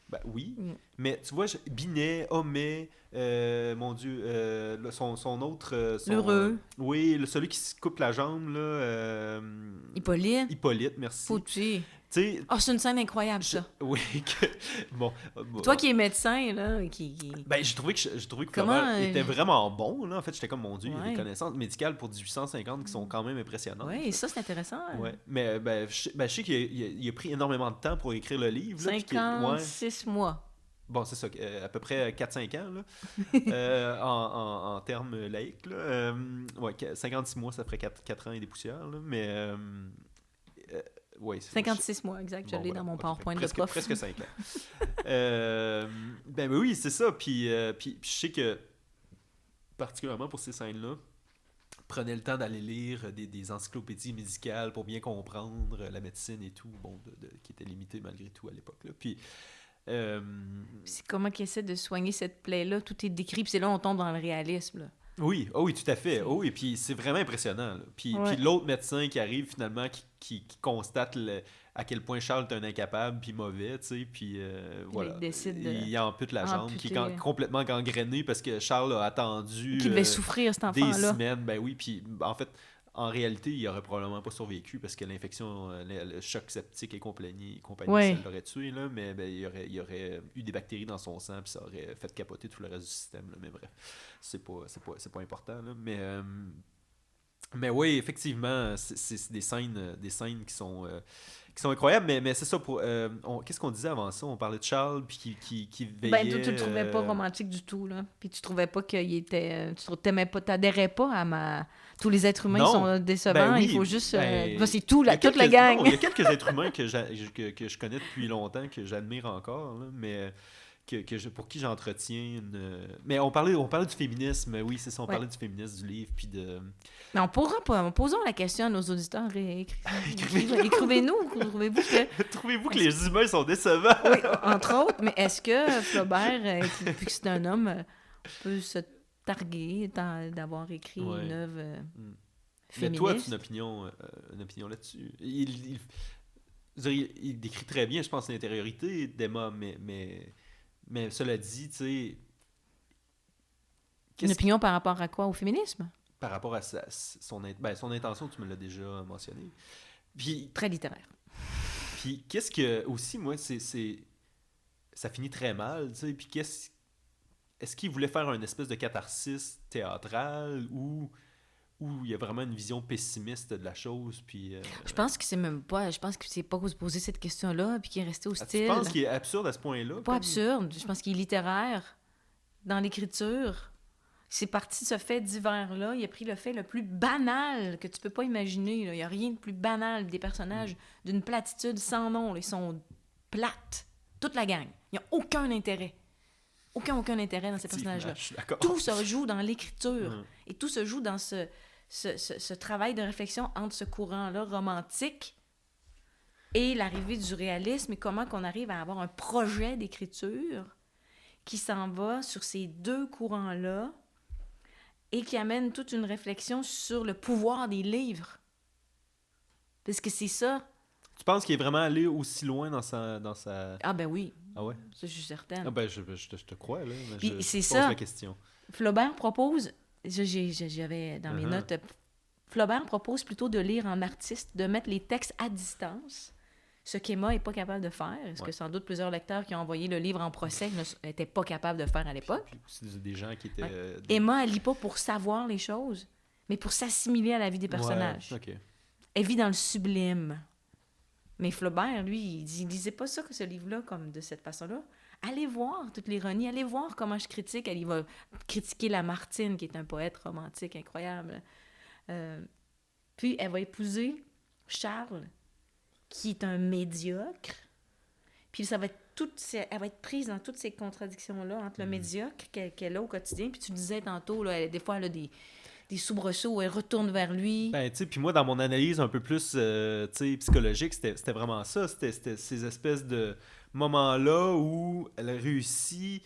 Ben oui, mais tu vois, Binet, Homais, mon Dieu, son autre...
L'heureux.
Oui, celui qui se coupe la jambe, là... Hippolyte, merci.
Foutu.
C'est
une scène incroyable, ça.
Oui, bon.
Toi qui es médecin, là,
Ben, j'ai trouvé que Flaubert était vraiment bon, là. En fait, j'étais comme, mon Dieu, il y a des connaissances médicales pour 1850 qui sont quand même impressionnantes.
Oui, ça, c'est intéressant.
Ouais. Mais je sais qu'il a pris énormément de temps pour écrire le livre.
56 mois.
Bon, c'est ça, à peu près 4-5 ans, là, en termes laïques. Là. 56 mois, ça ferait 4 ans et des poussières, là, mais... ouais,
56 mois, exact. Je l'ai dans mon PowerPoint de prof.
Presque 5 ans. Ben oui, c'est ça. Puis je sais que, particulièrement pour ces scènes-là, prenez le temps d'aller lire des encyclopédies médicales pour bien comprendre la médecine et tout, bon, qui était limitée malgré tout à l'époque. Là. Puis...
c'est comment qu'il essaie de soigner cette plaie-là. Tout est décrit, puis c'est là on tombe dans le réalisme, là.
Oui, oui, tout à fait. Oui, et puis c'est vraiment impressionnant. Là. Puis l'autre médecin qui arrive finalement, qui constate à quel point Charles est un incapable puis mauvais, tu sais, puis voilà. Il ampute la jambe, qui est complètement gangrénée parce que Charles a attendu...
Qui devait souffrir, cet enfant-là.
Des semaines, ben oui, puis en fait... En réalité, il n'aurait probablement pas survécu parce que l'infection, le choc septique et compagnie ça l'aurait tué, là, mais ben, il y aurait eu des bactéries dans son sang puis ça aurait fait capoter tout le reste du système. Là, mais bref, c'est pas important. Là, mais oui, effectivement, c'est des scènes qui sont incroyables, mais c'est ça. Qu'est-ce qu'on disait avant ça? On parlait de Charles puis qui veillait...
Ben, tu le trouvais pas romantique du tout, là. Puis tu trouvais pas qu'il était... tu t'adhérais pas à tous les êtres humains sont décevants, il faut juste... c'est toute la gang.
Il y a quelques êtres humains que je connais depuis longtemps, que j'admire encore, là, mais... pour qui j'entretiens une... Mais on parlait du féminisme, oui, c'est ça, on parlait du féminisme, du livre, puis de...
Mais posons la question à nos auditeurs, écrivez-nous,
trouvez-vous que les humains sont décevants?
Oui, entre autres, mais est-ce que Flaubert, vu que c'est un homme, peut se targuer d'avoir écrit une œuvre féministe?
Mais toi, tu as une opinion là-dessus. Il décrit très bien, je pense, l'intériorité d'Emma, mais cela dit, tu sais...
Une opinion par rapport à quoi? Au féminisme?
Par rapport à son intention, tu me l'as déjà mentionné. Puis,
très littéraire.
Puis qu'est-ce que... Aussi, moi, ça finit très mal, tu sais. Puis est-ce qu'il voulait faire une espèce de catharsis théâtrale ou il y a vraiment une vision pessimiste de la chose, puis...
Je pense que c'est même pas... Je pense que c'est pas se poser cette question-là, puis qu'il est resté hostile.
Tu penses qu'il est absurde à ce point-là?
Pas absurde. Je pense qu'il est littéraire dans l'écriture. C'est parti de ce fait divers-là. Il a pris le fait le plus banal que tu peux pas imaginer. Là. Il y a rien de plus banal. Des personnages d'une platitude sans nom. Là. Ils sont plates. Toute la gang. Il n'y a aucun intérêt. Aucun intérêt dans ces personnages-là. Tout se joue dans l'écriture. Et tout se joue dans ce travail de réflexion entre ce courant-là romantique et l'arrivée du réalisme et comment qu'on arrive à avoir un projet d'écriture qui s'en va sur ces deux courants-là et qui amène toute une réflexion sur le pouvoir des livres. Parce que c'est ça.
Tu penses qu'il est vraiment allé aussi loin dans sa...
Ah ben oui.
Ah ouais?
Ça, je suis certaine.
Ah ben, je te crois, là.
Puis c'est
pose
ça.
La question.
Flaubert propose... J'avais dans mes notes... Flaubert propose plutôt de lire en artiste, de mettre les textes à distance, ce qu'Emma n'est pas capable de faire, ce que sans doute plusieurs lecteurs qui ont envoyé le livre en procès n'étaient pas capables de faire à l'époque.
C'est des gens qui étaient...
Emma, elle lit pas pour savoir les choses, mais pour s'assimiler à la vie des personnages.
Ouais, okay.
Elle vit dans le sublime. Mais Flaubert, lui, il lisait pas ça, ce livre-là, comme de cette façon-là. Allez voir toute l'ironie, allez voir comment je critique. Il va critiquer Lamartine, qui est un poète romantique incroyable. Puis elle va épouser Charles, qui est un médiocre. Puis ça va être elle va être prise dans toutes ces contradictions-là entre le médiocre qu'elle a au quotidien. Puis tu le disais tantôt, là, des fois, elle a des soubresauts où elle retourne vers lui.
Ben, tu sais, puis moi, dans mon analyse un peu plus, tu sais, psychologique, c'était vraiment ça. C'était ces espèces de moments-là où elle a réussi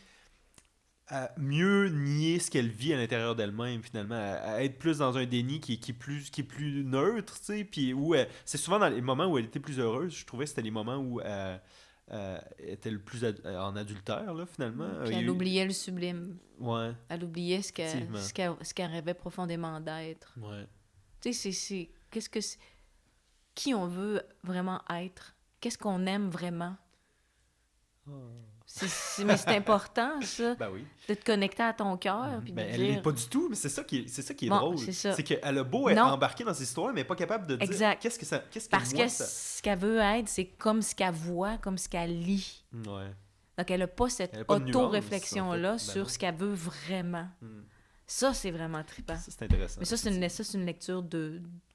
à mieux nier ce qu'elle vit à l'intérieur d'elle-même, finalement, à être plus dans un déni qui est plus neutre, tu sais, puis où c'est souvent dans les moments où elle était plus heureuse, je trouvais que c'était les moments où elle était le plus en adultère, là, finalement.
Puis elle oubliait le sublime.
Ouais.
Elle oubliait ce qu'elle rêvait profondément d'être.
Ouais.
Tu sais, qu'est-ce que qui on veut vraiment être? Qu'est-ce qu'on aime vraiment? Mais c'est important, ça,
Ben oui.
de te connecter à ton cœur. Puis
Ben,
de
elle
dire...
l'est pas du tout, mais c'est ça qui est
Bon,
drôle.
c'est
qu'elle a beau être embarquée dans ces histoires, mais elle n'est pas capable de dire
exact.
qu'est-ce que
Parce
moi,
que ce qu'elle veut être, c'est comme ce qu'elle voit, comme ce qu'elle lit.
Ouais.
Donc, elle n'a pas cette
Elle a pas de
auto-réflexion-là
nuance, en fait. Ben
sur
non.
ce qu'elle veut vraiment. Ça, c'est vraiment trippant.
Ça, c'est intéressant.
Mais ça, c'est une lecture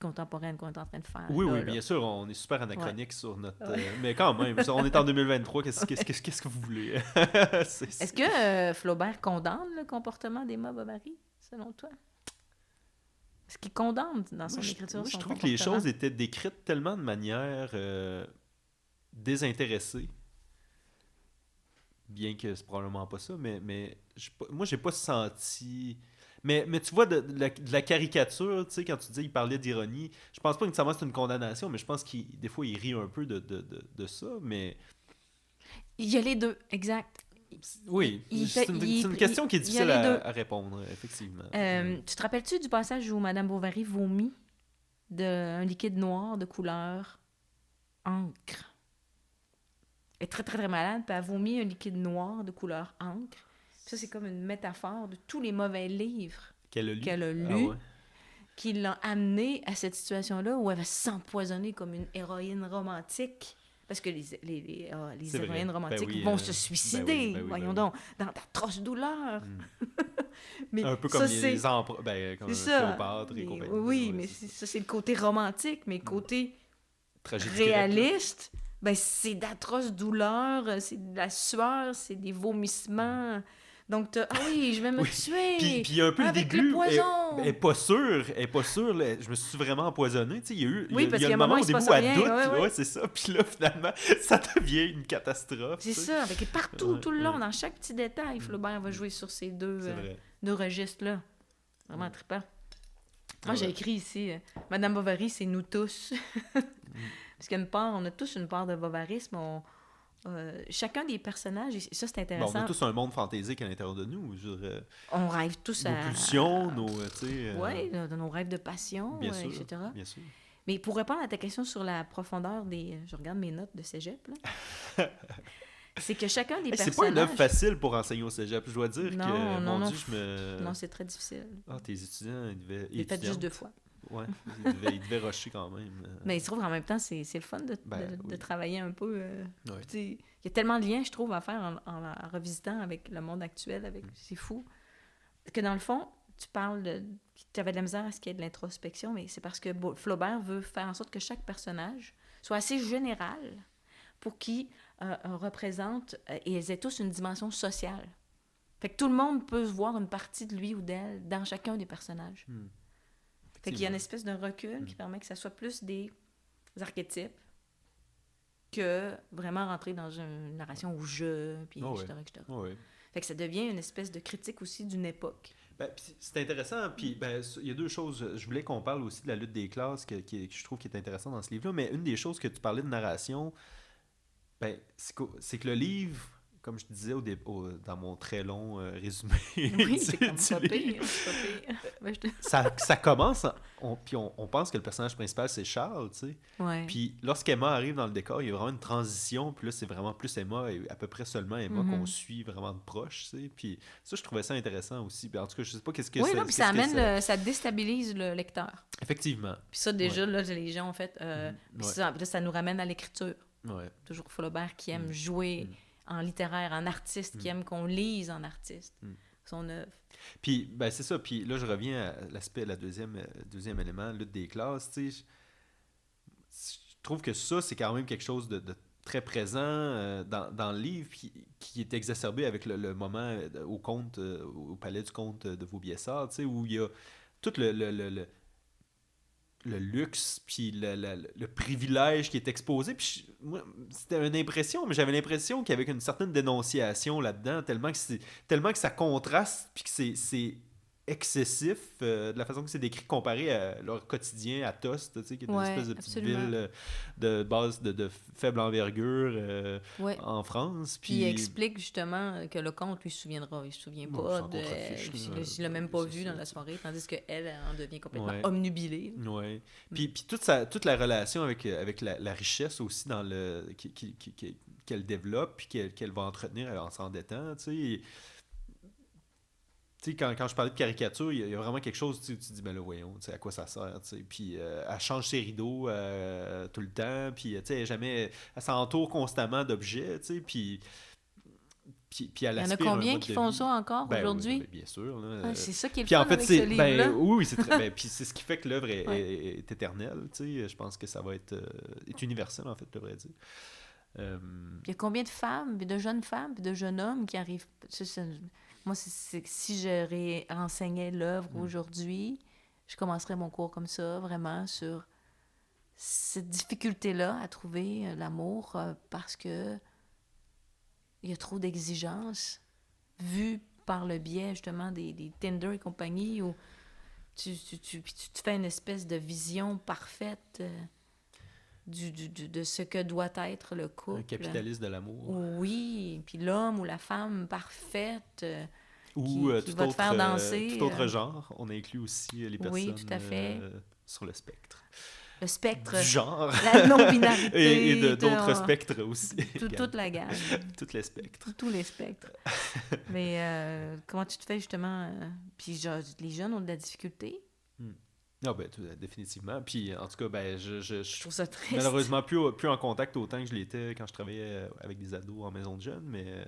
contemporaine qu'on est en train de faire.
Oui,
là,
oui,
là.
bien sûr, on est super anachronique sur notre... mais quand même, on est en 2023, qu'est-ce que vous voulez?
Est-ce que Flaubert condamne le comportement d'Emma Bovary, selon toi? Est-ce qu'il condamne dans son écriture
Moi, je
son
trouve que les
comportement?
choses étaient décrites tellement de manière désintéressée. Bien que c'est probablement pas ça, mais moi, j'ai pas senti... Mais tu vois, de la caricature, tu sais, quand tu dis qu'il parlait d'ironie, je pense pas nécessairement que c'est une condamnation, mais je pense qu'il des fois, il rit un peu de ça, mais...
Il y a les deux, exact.
Oui, c'est une question qui est difficile à répondre, effectivement.
Tu te rappelles-tu du passage où Madame Bovary vomit un liquide noir de couleur encre? Elle est très, très, très malade, puis elle vomit un liquide noir de couleur encre. Puis ça, c'est comme une métaphore de tous les mauvais livres qu'elle a lus, qui l'ont amenée à cette situation-là où elle va s'empoisonner comme une héroïne romantique. Parce que les héroïnes romantiques vont se suicider, voyons donc, dans d'atroces douleurs. Mais
un peu comme comme Cléopâtre et compagnie.
Oui, mais ça, c'est le côté romantique, mais le côté réaliste, ben, c'est d'atroces douleurs, c'est de la sueur, c'est des vomissements. Donc, oui, je vais me tuer.
Puis il y a un peu
avec
le dégoût.
Le poison.
Elle est pas sûre. Là, je me suis vraiment empoisonné. Il y a eu
parce qu'il y a
le moment au début où elle doute.
Ouais.
C'est ça. Puis là, finalement, ça devient une catastrophe.
C'est ça. Avec partout, tout le long, dans chaque petit détail, Flaubert va jouer sur ces deux registres-là. Vraiment trippant. Moi, j'ai écrit ici, Madame Bovary, c'est nous tous. Parce on a tous une part de bovarisme. Chacun des personnages, et ça, c'est intéressant.
On a tous un monde fantaisique à l'intérieur de nous.
On rêve tous
nos pulsions,
Oui, nos rêves de passion,
bien sûr,
etc.
Bien sûr.
Mais pour répondre à ta question sur la profondeur des... Je regarde mes notes de cégep, là. C'est que chacun des personnages...
C'est pas une œuvre facile pour enseigner au cégep. Je dois dire que,
non,
Dieu,
Non, c'est très difficile.
Tes étudiants, ils devaient...
J'ai fait juste 2 fois.
Ouais, ils devaient rusher quand même.
Mais il se trouve en même temps, c'est le fun de travailler un peu.
Ouais.
Il y a tellement de liens, je trouve, à faire en revisitant avec le monde actuel. C'est fou. Que dans le fond, tu parles tu avais de la misère à ce qu'il y ait de l'introspection, mais c'est parce que Flaubert veut faire en sorte que chaque personnage soit assez général pour qu'il représente et ils aient tous une dimension sociale. Fait que tout le monde peut voir une partie de lui ou d'elle dans chacun des personnages. Fait qu'il y a une espèce de recul qui permet que ça soit plus des archétypes que vraiment rentrer dans une narration au jeu, puis etc. Fait que ça devient une espèce de critique aussi d'une époque.
C'est intéressant, puis il y a 2 choses. Je voulais qu'on parle aussi de la lutte des classes, que je trouve qui est intéressant dans ce livre-là, mais une des choses que tu parlais de narration, c'est que le livre comme je disais dans mon très long résumé
Oui, c'est comme pas pire.
ça commence, puis on pense que le personnage principal, c'est Charles, tu sais.
Ouais.
Puis lorsqu'Emma arrive dans le décor, il y a vraiment une transition, puis là, c'est vraiment plus Emma, et à peu près seulement Emma qu'on suit vraiment de proche, tu sais. Puis ça, je trouvais ça intéressant aussi. Puis en tout cas, je sais pas qu'est-ce que
oui,
c'est.
Oui, puis ça amène, ça déstabilise le lecteur.
Effectivement.
Puis ça, déjà, là, les gens, en fait, ça nous ramène à l'écriture.
Ouais.
Toujours Flaubert qui aime jouer en littéraire, en artiste, qui aime qu'on lise en artiste son œuvre.
Puis, ben c'est ça. Puis là, je reviens à l'aspect, la deuxième élément, lutte des classes. Tu sais, je trouve que ça, c'est quand même quelque chose de très présent dans le livre, qui est exacerbé avec le moment au palais du comte de Vaubyessard, tu sais, où il y a tout le luxe, puis le privilège qui est exposé. Puis moi, c'était une impression, mais j'avais l'impression qu'avec une certaine dénonciation là-dedans, tellement que ça contraste, puis que c'est excessif de la façon que c'est décrit comparé à leur quotidien à Tostes, tu sais, qui est une espèce de petite ville de base de faible envergure en France.
Puis il explique justement que le comte lui se souviendra, il se souvient pas il l'a même pas vu dans la soirée, tandis qu'elle en devient complètement omnubilée.
Ouais. Puis toute la relation avec la richesse aussi dans qu'elle développe, puis qu'elle va entretenir en s'endettant, tu sais. Tu sais, quand je parlais de caricature, il y a vraiment quelque chose, tu te dis, ben là, voyons, à quoi ça sert, tu sais. Puis elle change ses rideaux tout le temps, puis tu sais, elle s'entoure constamment d'objets, tu sais, puis elle aspire.
Il y en a combien qui font ça encore aujourd'hui?
Oui, bien sûr. Là.
C'est ça qui est le
puis
fun
en fait,
avec ce livre-là.
Oui, c'est très... puis c'est ce qui fait que l'œuvre est éternelle, tu sais. Je pense que ça va être universel, en fait, je devrais dire.
Il y a combien de femmes, de jeunes femmes, de jeunes hommes qui arrivent... Moi, si je renseignais l'œuvre aujourd'hui, je commencerais mon cours comme ça, vraiment, sur cette difficulté-là à trouver l'amour parce que il y a trop d'exigences vues par le biais, justement, des Tinder et compagnie, où tu te fais une espèce de vision parfaite de ce que doit être le couple.
Un capitaliste de l'amour.
Oui, puis l'homme ou la femme parfaite
ou
qui va te faire danser.
Tout autre genre. On inclut aussi les personnes
tout à fait.
sur le spectre.
Le spectre.
Du genre.
La non-binarité.
et d'autres spectres aussi.
Toute la gamme.
Tous les spectres.
Tous les spectres. Mais comment tu te fais justement... Puis genre, les jeunes ont de la difficulté.
Non, ben, définitivement. Puis, en tout cas, ben, je
trouve ça triste.
Malheureusement, plus en contact autant que je l'étais quand je travaillais avec des ados en maison de jeunes, mais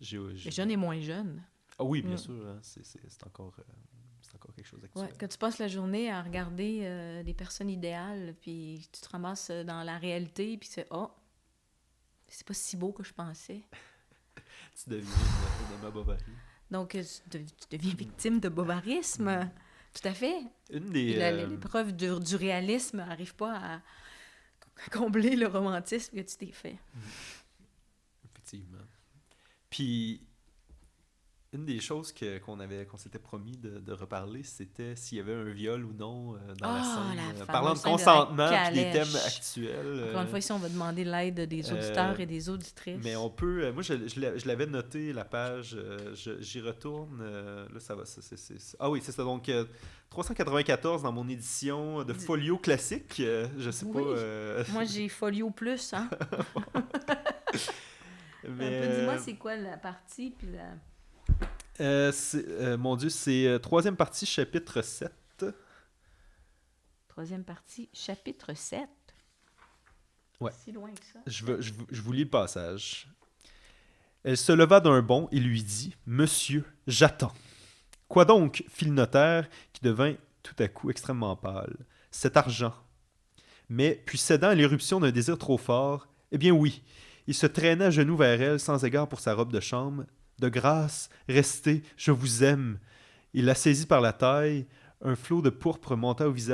les jeunes et moins jeunes.
Ah oui, bien sûr. Hein, c'est encore quelque chose d'actuel.
Ouais, quand tu passes la journée à regarder des personnes idéales, puis tu te ramasses dans la réalité, puis c'est c'est pas si beau que je pensais.
Tu deviens une Emma Bovary.
Donc, tu deviens victime de bovarisme. Tout à fait. L'épreuve du réalisme n'arrive pas à combler le romantisme que tu t'es fait.
Effectivement. Puis, une des choses qu'on s'était promis de reparler, c'était s'il y avait un viol ou non dans la scène. Parlant de consentement et des thèmes actuels.
Encore une fois, ici, on va demander l'aide des auditeurs et des auditrices.
Mais on peut... moi, je l'avais noté, la page. J'y retourne. Là, ça va. Ah oui, c'est ça. Donc, 394 dans mon édition de Folio classique. Je sais pas...
Moi, j'ai Folio Plus, hein.
Mais,
dis-moi, c'est quoi la partie, puis la...
mon Dieu, c'est troisième partie, chapitre 7.
Troisième partie, chapitre 7.
Ouais.
Si loin que ça.
Je vous lis le passage. Elle se leva d'un bond et lui dit « Monsieur, j'attends. » « Quoi donc ?» fit le notaire, qui devint tout à coup extrêmement pâle. « Cet argent. » Mais, puis cédant à l'éruption d'un désir trop fort, « Eh bien oui. » Il se traîna à genoux vers elle, sans égard pour sa robe de chambre. « De grâce, restez, je vous aime. » Il la saisit par la taille. Un flot de pourpre monta vite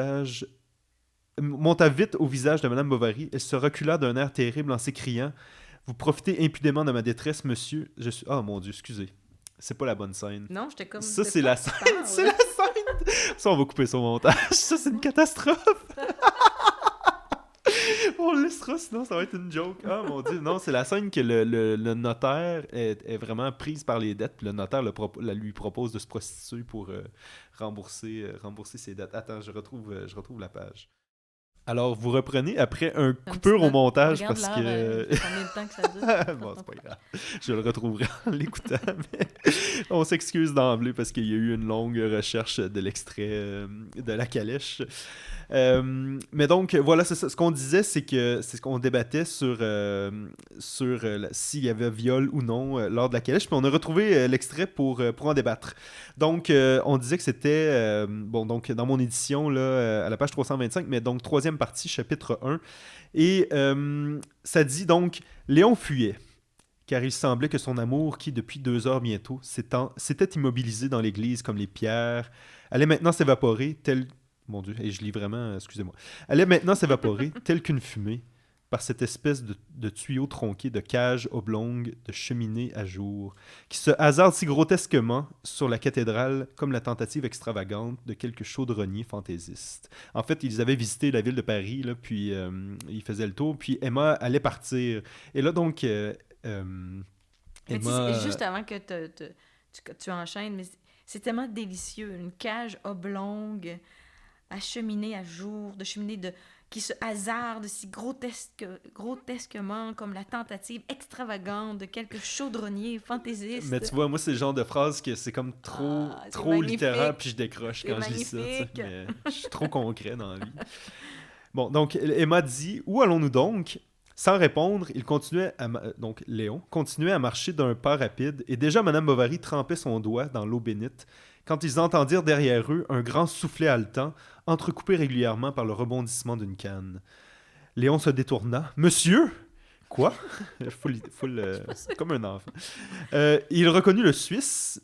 au visage de Mme Bovary. Elle se recula d'un air terrible en s'écriant « Vous profitez impudemment de ma détresse, monsieur. Je suis... » Oh mon Dieu, excusez. C'est pas la bonne scène.
Non, j'étais comme...
Ça, c'est la scène. C'est la scène. Ça, on va couper son montage. Ça, c'est une catastrophe. on le laissera, sinon ça va être une joke. Ah mon Dieu, non, c'est la scène que le notaire est vraiment prise par les dettes, puis le notaire lui propose de se prostituer pour rembourser ses dettes. Attends, je retrouve la page. Alors, vous reprenez après un coupure au montage parce que...
combien de temps que ça dure?
Bon, c'est pas grave. Je le retrouverai en l'écoutant, mais on s'excuse d'emblée parce qu'il y a eu une longue recherche de l'extrait de La Calèche. Mais donc, voilà, c'est ça. Ce qu'on disait, c'est ce qu'on débattait sur s'il y avait viol ou non lors de La Calèche, puis on a retrouvé l'extrait pour en débattre. Donc, on disait que c'était, donc dans mon édition, là, à la page 325, mais donc troisième partie, chapitre 1. Et ça dit donc, Léon fuyait, car il semblait que son amour, qui depuis 2 heures bientôt s'était immobilisé dans l'église comme les pierres, allait maintenant s'évaporer Mon Dieu, et je lis vraiment, excusez-moi. Allait maintenant s'évaporer telle qu'une fumée par cette espèce de tuyau tronqué de cage oblongue de cheminée à jour qui se hasarde si grotesquement sur la cathédrale comme la tentative extravagante de quelques chaudronniers fantaisistes. En fait, ils avaient visité la ville de Paris, là, puis ils faisaient le tour, puis Emma allait partir. Et là, donc, Emma...
Juste avant que tu enchaînes, mais c'est tellement délicieux. Une cage oblongue à cheminée à jour, de cheminée qui se hasarde si grotesquement comme la tentative extravagante de quelques chaudronniers fantaisistes.
Mais tu vois, moi, c'est le genre de phrase que c'est comme trop littéraire, puis je décroche quand je lis ça. Mais je suis trop concret dans la vie. Bon, donc, Emma dit « Où allons-nous donc ?» Sans répondre, donc Léon continuait à marcher d'un pas rapide, et déjà Mme Bovary trempait son doigt dans l'eau bénite, quand ils entendirent derrière eux un grand soufflet haletant, entrecoupé régulièrement par le rebondissement d'une canne. Léon se détourna. « Monsieur !» « Quoi? » Comme un enfant. Il reconnut le Suisse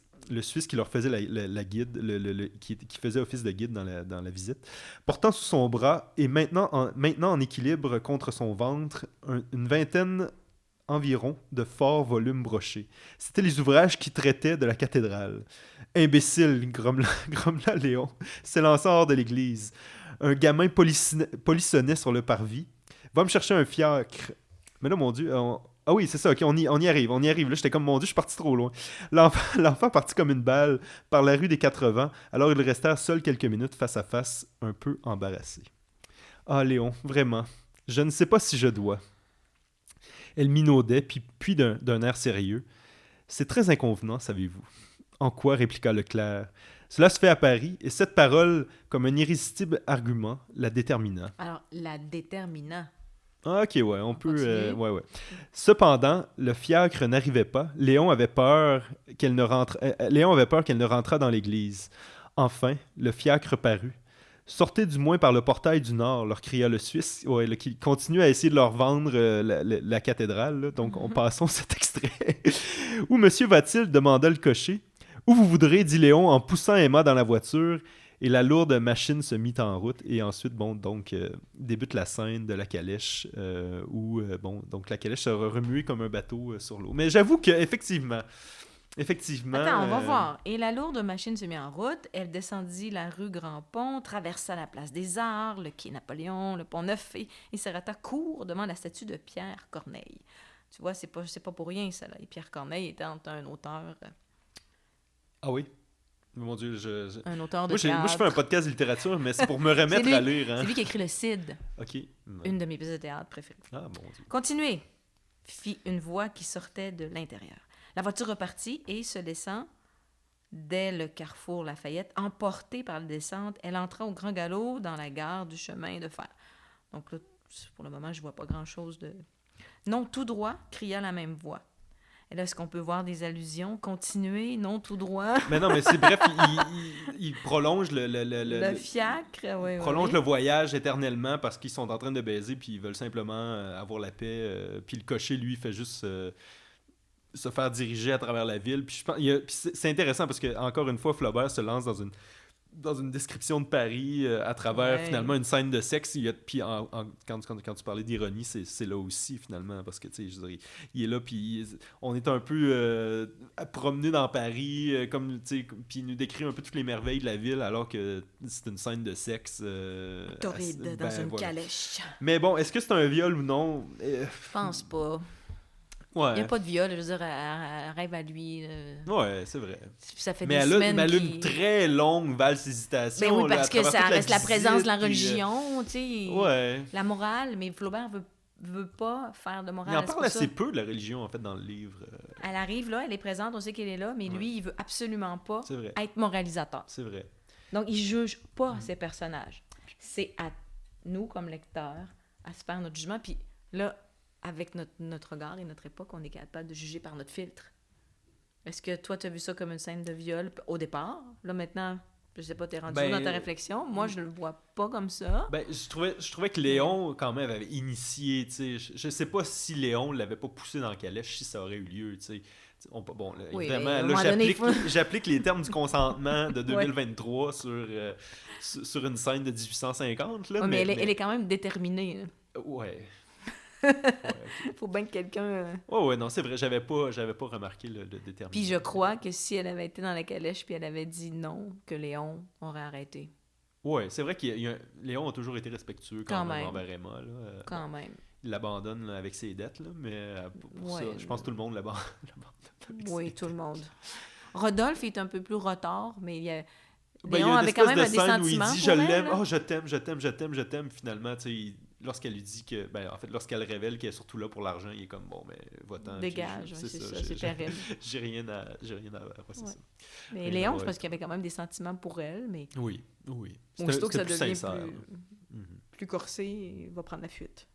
qui leur faisait la guide, qui faisait office de guide dans la visite, portant sous son bras et maintenant en équilibre contre son ventre une vingtaine environ de forts volumes brochés. C'étaient les ouvrages qui traitaient de la cathédrale. « Imbécile !» grommela Léon, s'élançant hors de l'église. Un gamin polissonnait sur le parvis. « Va me chercher un fiacre. » Mais là, mon Dieu... Ah oui, c'est ça, ok, on y arrive. Là, j'étais comme, mon Dieu, je suis parti trop loin. L'enfant partit comme une balle par la rue des 80, alors ils restèrent seuls quelques minutes face à face, un peu embarrassés. « Ah, Léon, vraiment, je ne sais pas si je dois. » Elle minaudait, puis d'un air sérieux. « C'est très inconvenant, savez-vous. »« En quoi ?» répliqua Leclerc. « Cela se fait à Paris, et cette parole, comme un irrésistible argument, la détermina. »
Alors, la détermina.
Ah, ok, ouais, on peut... ouais. Cependant, le fiacre n'arrivait pas. Léon avait peur qu'elle ne rentrât dans l'église. Enfin, le fiacre parut. « Sortez du moins par le portail du Nord », leur cria le Suisse, qui continue à essayer de leur vendre la cathédrale. Là. Donc, passons cet extrait. « Où monsieur va-t-il » demanda le cocher. « Où vous voudrez » dit Léon en poussant Emma dans la voiture. Et la lourde machine se mit en route. Et ensuite, débute la scène de la calèche où la calèche sera remuée comme un bateau sur l'eau. Mais j'avoue qu'effectivement...
Attends, on va voir. Et la lourde machine se mit en route. Elle descendit la rue Grand-Pont, traversa la place des Arts, le quai Napoléon, le pont Neuf et s'arrêta court devant la statue de Pierre Corneille. Tu vois, c'est pas pour rien, ça. Là. Et Pierre Corneille étant un auteur...
Ah oui? Mon Dieu,
un auteur de théâtre.
Moi, je fais un podcast de littérature, mais c'est pour me remettre à lire. Hein?
C'est lui qui a écrit le Cid.
OK.
Une de mes pièces de théâtre préférées.
Ah, mon Dieu.
Continuez, fit une voix qui sortait de l'intérieur. La voiture repartit et, se laissant dès le carrefour Lafayette, emportée par la descente, elle entra au grand galop dans la gare du chemin de fer. Donc là, pour le moment, je vois pas grand-chose de... Non, tout droit, cria la même voix. Et là, est-ce qu'on peut voir des allusions? Continuer, non, tout droit.
Mais non, mais c'est bref, il prolonge le
fiacre, oui.
Prolonge le voyage éternellement parce qu'ils sont en train de baiser puis ils veulent simplement avoir la paix. Puis le cocher, lui, fait juste se faire diriger à travers la ville. Puis c'est intéressant parce que encore une fois, Flaubert se lance dans une description de Paris à travers finalement une scène de sexe. Puis quand tu parlais d'ironie, c'est là aussi finalement, parce que tu sais, je dirais, il est là, puis on est un peu à promener dans Paris, comme tu sais, puis il nous décrit un peu toutes les merveilles de la ville, alors que c'est une scène de sexe
torride dans une calèche.
Mais bon, est-ce que c'est un viol ou non?
Je pense pas.
Ouais.
Il n'y a pas de viol, je veux dire, elle rêve à lui.
Ouais, c'est vrai.
Puis ça fait
mais
des semaines
elle a une très longue valse-hésitation.
Ben oui, parce que ça reste la présence de la
puis,
religion, tu sais.
Ouais.
La morale, mais Flaubert veut pas faire de morale.
Il en parle assez peu de la religion, en fait, dans le livre.
Elle arrive là, elle est présente, on sait qu'elle est là, mais lui, il veut absolument pas être moralisateur.
C'est vrai.
Donc, il juge pas ses personnages. C'est à nous, comme lecteurs, à se faire notre jugement. Puis là, avec notre regard et notre époque, on est capable de juger par notre filtre. Est-ce que toi, tu as vu ça comme une scène de viol au départ? Là, maintenant, je sais pas, t'es rendu dans ta réflexion. Moi, je le vois pas comme ça.
Ben, je trouvais que Léon, quand même, avait initié, tu sais. Je sais pas si Léon l'avait pas poussé dans la calèche, si ça aurait eu lieu, tu sais. Bon, là,
oui,
évidemment, là, j'applique les termes du consentement de 2023 sur une scène de 1850. Là,
mais elle est quand même déterminée. Hein.
Ouais.
Faut bien que quelqu'un...
Ouais, non, c'est vrai, j'avais pas remarqué le déterminisme.
Puis je crois que si elle avait été dans la calèche puis elle avait dit non, que Léon aurait arrêté.
Ouais, c'est vrai Léon a toujours été respectueux quand même envers Emma. Là.
Quand même.
Il l'abandonne là, avec ses dettes, là, mais pour ça, je pense que tout le monde l'abandonne.
Oui, tout le monde. Rodolphe est un peu plus retard, mais il y a...
Ben,
Léon avait quand même des sentiments
où il dit «
je
l'aime, oh, je t'aime », finalement, tu sais, lorsqu'elle lui dit que, en fait, lorsqu'elle révèle qu'elle est surtout là pour l'argent, il est comme, bon, mais va-t'en.
Dégage, c'est ça, c'est terrible.
J'ai rien à c'est ça.
Mais Léon, je pense qu'il avait quand même des sentiments pour elle, mais...
Oui.
Aussitôt que ça devient plus corsé, il va prendre la fuite.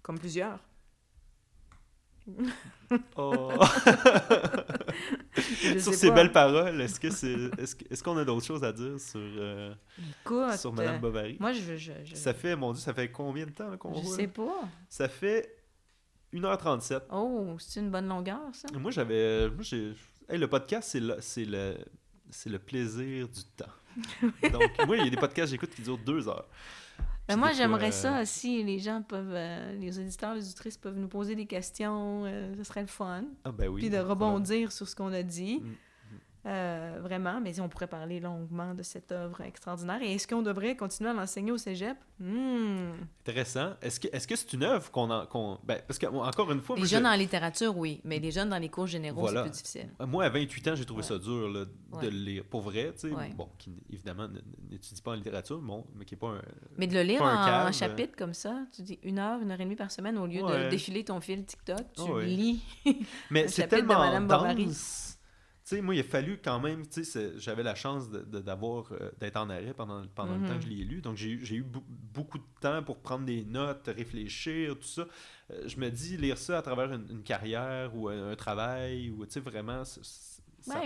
Comme plusieurs.
Oh. Sur ces belles paroles, est-ce qu'on a d'autres choses à dire sur Madame Bovary?
Moi,
Ça fait, mon Dieu, ça fait combien de temps qu'on voit?
Je sais pas.
Ça fait 1h37.
Oh, c'est une bonne longueur, ça?
Moi, le podcast, c'est le plaisir du temps. Donc, moi, il y a des podcasts que j'écoute qui durent 2 heures.
Ben moi, j'aimerais ça, si les gens peuvent, les auditeurs, les auditrices peuvent nous poser des questions, ce serait le fun.
Ah ben oui.
Puis de rebondir sur ce qu'on a dit. Vraiment, mais on pourrait parler longuement de cette œuvre extraordinaire. Et est-ce qu'on devrait continuer à l'enseigner au cégep?
Intéressant. Est-ce que c'est une œuvre parce que, encore une fois...
Les jeunes en littérature, oui, mais les jeunes dans les cours généraux, c'est plus difficile.
Moi, à 28 ans, j'ai trouvé ça dur là, de le lire. Pour vrai, tu sais, bon, qui évidemment n'étudie pas en littérature, mais qui n'est pas un...
Mais de le lire en chapitre comme ça, tu dis 1 heure, 1h30 par semaine, au lieu de défiler ton fil TikTok, tu lis
mais
c'est
tellement
de Madame Bovary.
Tu sais, moi, il a fallu quand même, tu sais, j'avais la chance d'être en arrêt pendant le temps que je l'ai lu. Donc, j'ai eu beaucoup de temps pour prendre des notes, réfléchir, tout ça. Je me dis, lire ça à travers une carrière ou un travail, ou tu sais, vraiment...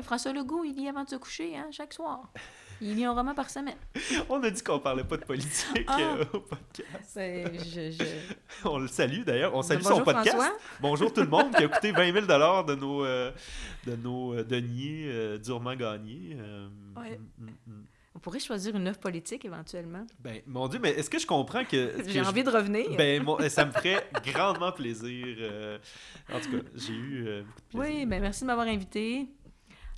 François Legault, il lit avant de se coucher, hein, chaque soir. Il lit un roman par semaine. On
a dit qu'on parlait pas de politique au podcast. On le salue d'ailleurs. On salue son podcast. François. Bonjour tout le monde qui a coûté 20 000 de nos deniers durement gagnés.
On pourrait choisir une œuvre politique éventuellement.
Ben, mon Dieu, mais est-ce que je comprends que...
J'ai envie de revenir.
Ben, ça me ferait grandement plaisir. En tout cas, j'ai eu beaucoup de plaisir.
Oui, ben merci de m'avoir invité.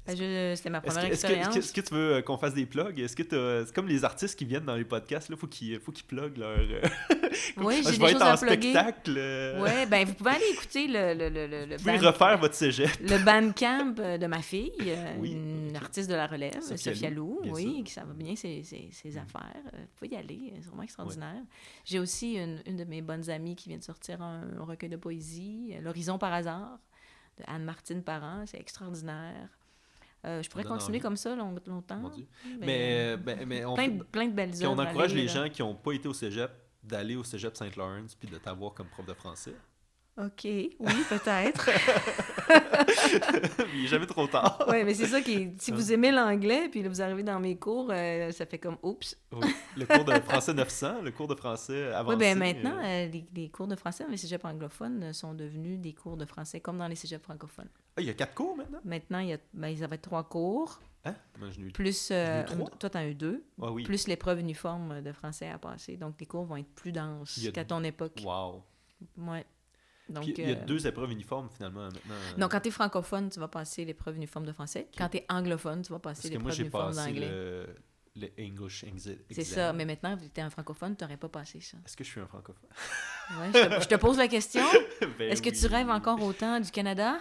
C'était ma première expérience.
Est-ce que tu veux qu'on fasse des plugs? Est-ce que c'est comme les artistes qui viennent dans les podcasts, il faut qu'ils pluguent leur...
Oui, j'ai des choses à plugger. Oui, ben vous pouvez aller écouter le
vous pouvez refaire votre cégep.
Le Bandcamp de ma fille, une artiste de la relève, Sophia Lou, qui ça va bien ses affaires. Vous pouvez y aller, c'est vraiment extraordinaire. Ouais. J'ai aussi une de mes bonnes amies qui vient de sortir un recueil de poésie, L'Horizon par hasard, de Anne-Martine Parent, c'est extraordinaire. Je pourrais continuer comme ça longtemps.
Mon Dieu. Mais
plein de belles œuvres.
On encourage les gens qui n'ont pas été au cégep d'aller au cégep Saint-Lawrence puis de t'avoir comme prof de français.
OK, oui, peut-être.
Il n'est jamais trop tard.
Oui, mais c'est ça qui si vous aimez l'anglais puis là, vous arrivez dans mes cours, ça fait comme oups.
Oui. Le cours de français 900, le cours de français avancé.
Oui, bien maintenant, les cours de français dans les cégeps anglophones sont devenus des cours de français comme dans les cégeps francophones.
Ah, il y a 4 cours maintenant?
Maintenant, ils avaient 3 cours.
Hein? Moi, je n'ai eu...
Plus,
eu 3.
toi, tu en as eu 2.
Ah oui.
Plus l'épreuve uniforme de français à passer. Donc, les cours vont être plus denses qu'à ton époque.
Wow.
Ouais. Donc,
Puis, il y a 2 épreuves uniformes, finalement, maintenant.
Donc, quand tu es francophone, tu vas passer l'épreuve uniforme de français. Quand tu es anglophone, tu vas passer l'épreuve uniforme d'anglais.
Le English exam.
C'est ça, mais maintenant, vu que tu es un francophone, tu n'aurais pas passé ça.
Est-ce que je suis un francophone?
Ouais, je te pose la question.
Ben
Est-ce que tu rêves encore autant du Canada?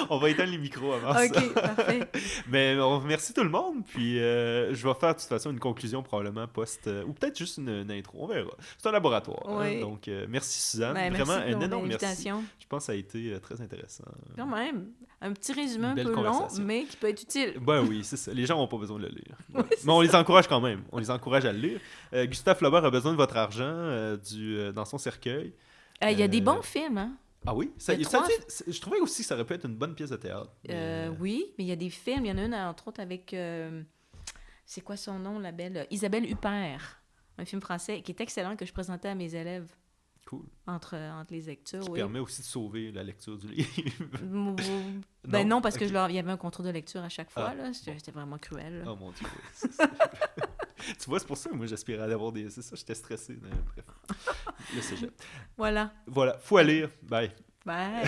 On va éteindre les micros avant ça.
OK, parfait.
Mais on remercie tout le monde, puis je vais faire de toute façon une conclusion probablement post... ou peut-être juste une intro, on verra. C'est un laboratoire.
Oui.
Hein, donc, merci Suzanne.
Ben,
Vraiment,
merci pour
un énorme
l'invitation.
merci. Je pense que ça a été très intéressant.
Quand même, un petit résumé
Une
un
belle
peu long,
conversation.
mais qui peut être utile.
Ben oui, c'est ça. Les gens n'ont pas besoin de le lire.
Oui,
Mais on les encourage quand même. On les encourage à le lire. Gustave Flaubert a besoin de votre argent dans son cercueil.
Il y a des bons films, hein?
Ah oui? Je trouvais aussi que ça aurait pu être une bonne pièce de théâtre.
Oui, mais il y a des films. Il y en a une, entre autres, avec... c'est quoi son nom, la belle? Isabelle Huppert. Un film français qui est excellent, que je présentais à mes élèves.
Cool.
Entre les lectures,
Qui
oui.
permet aussi de sauver la lecture du livre.
Non, parce que il y avait un contrôle de lecture à chaque fois.
Ah,
là. C'était vraiment cruel. Là.
Oh mon Dieu, oui. Tu vois, c'est pour ça que moi, j'aspirais à avoir des... C'est ça, j'étais stressé. Bref. Le cégep.
Voilà.
Voilà. Faut aller lire. Bye.
Bye.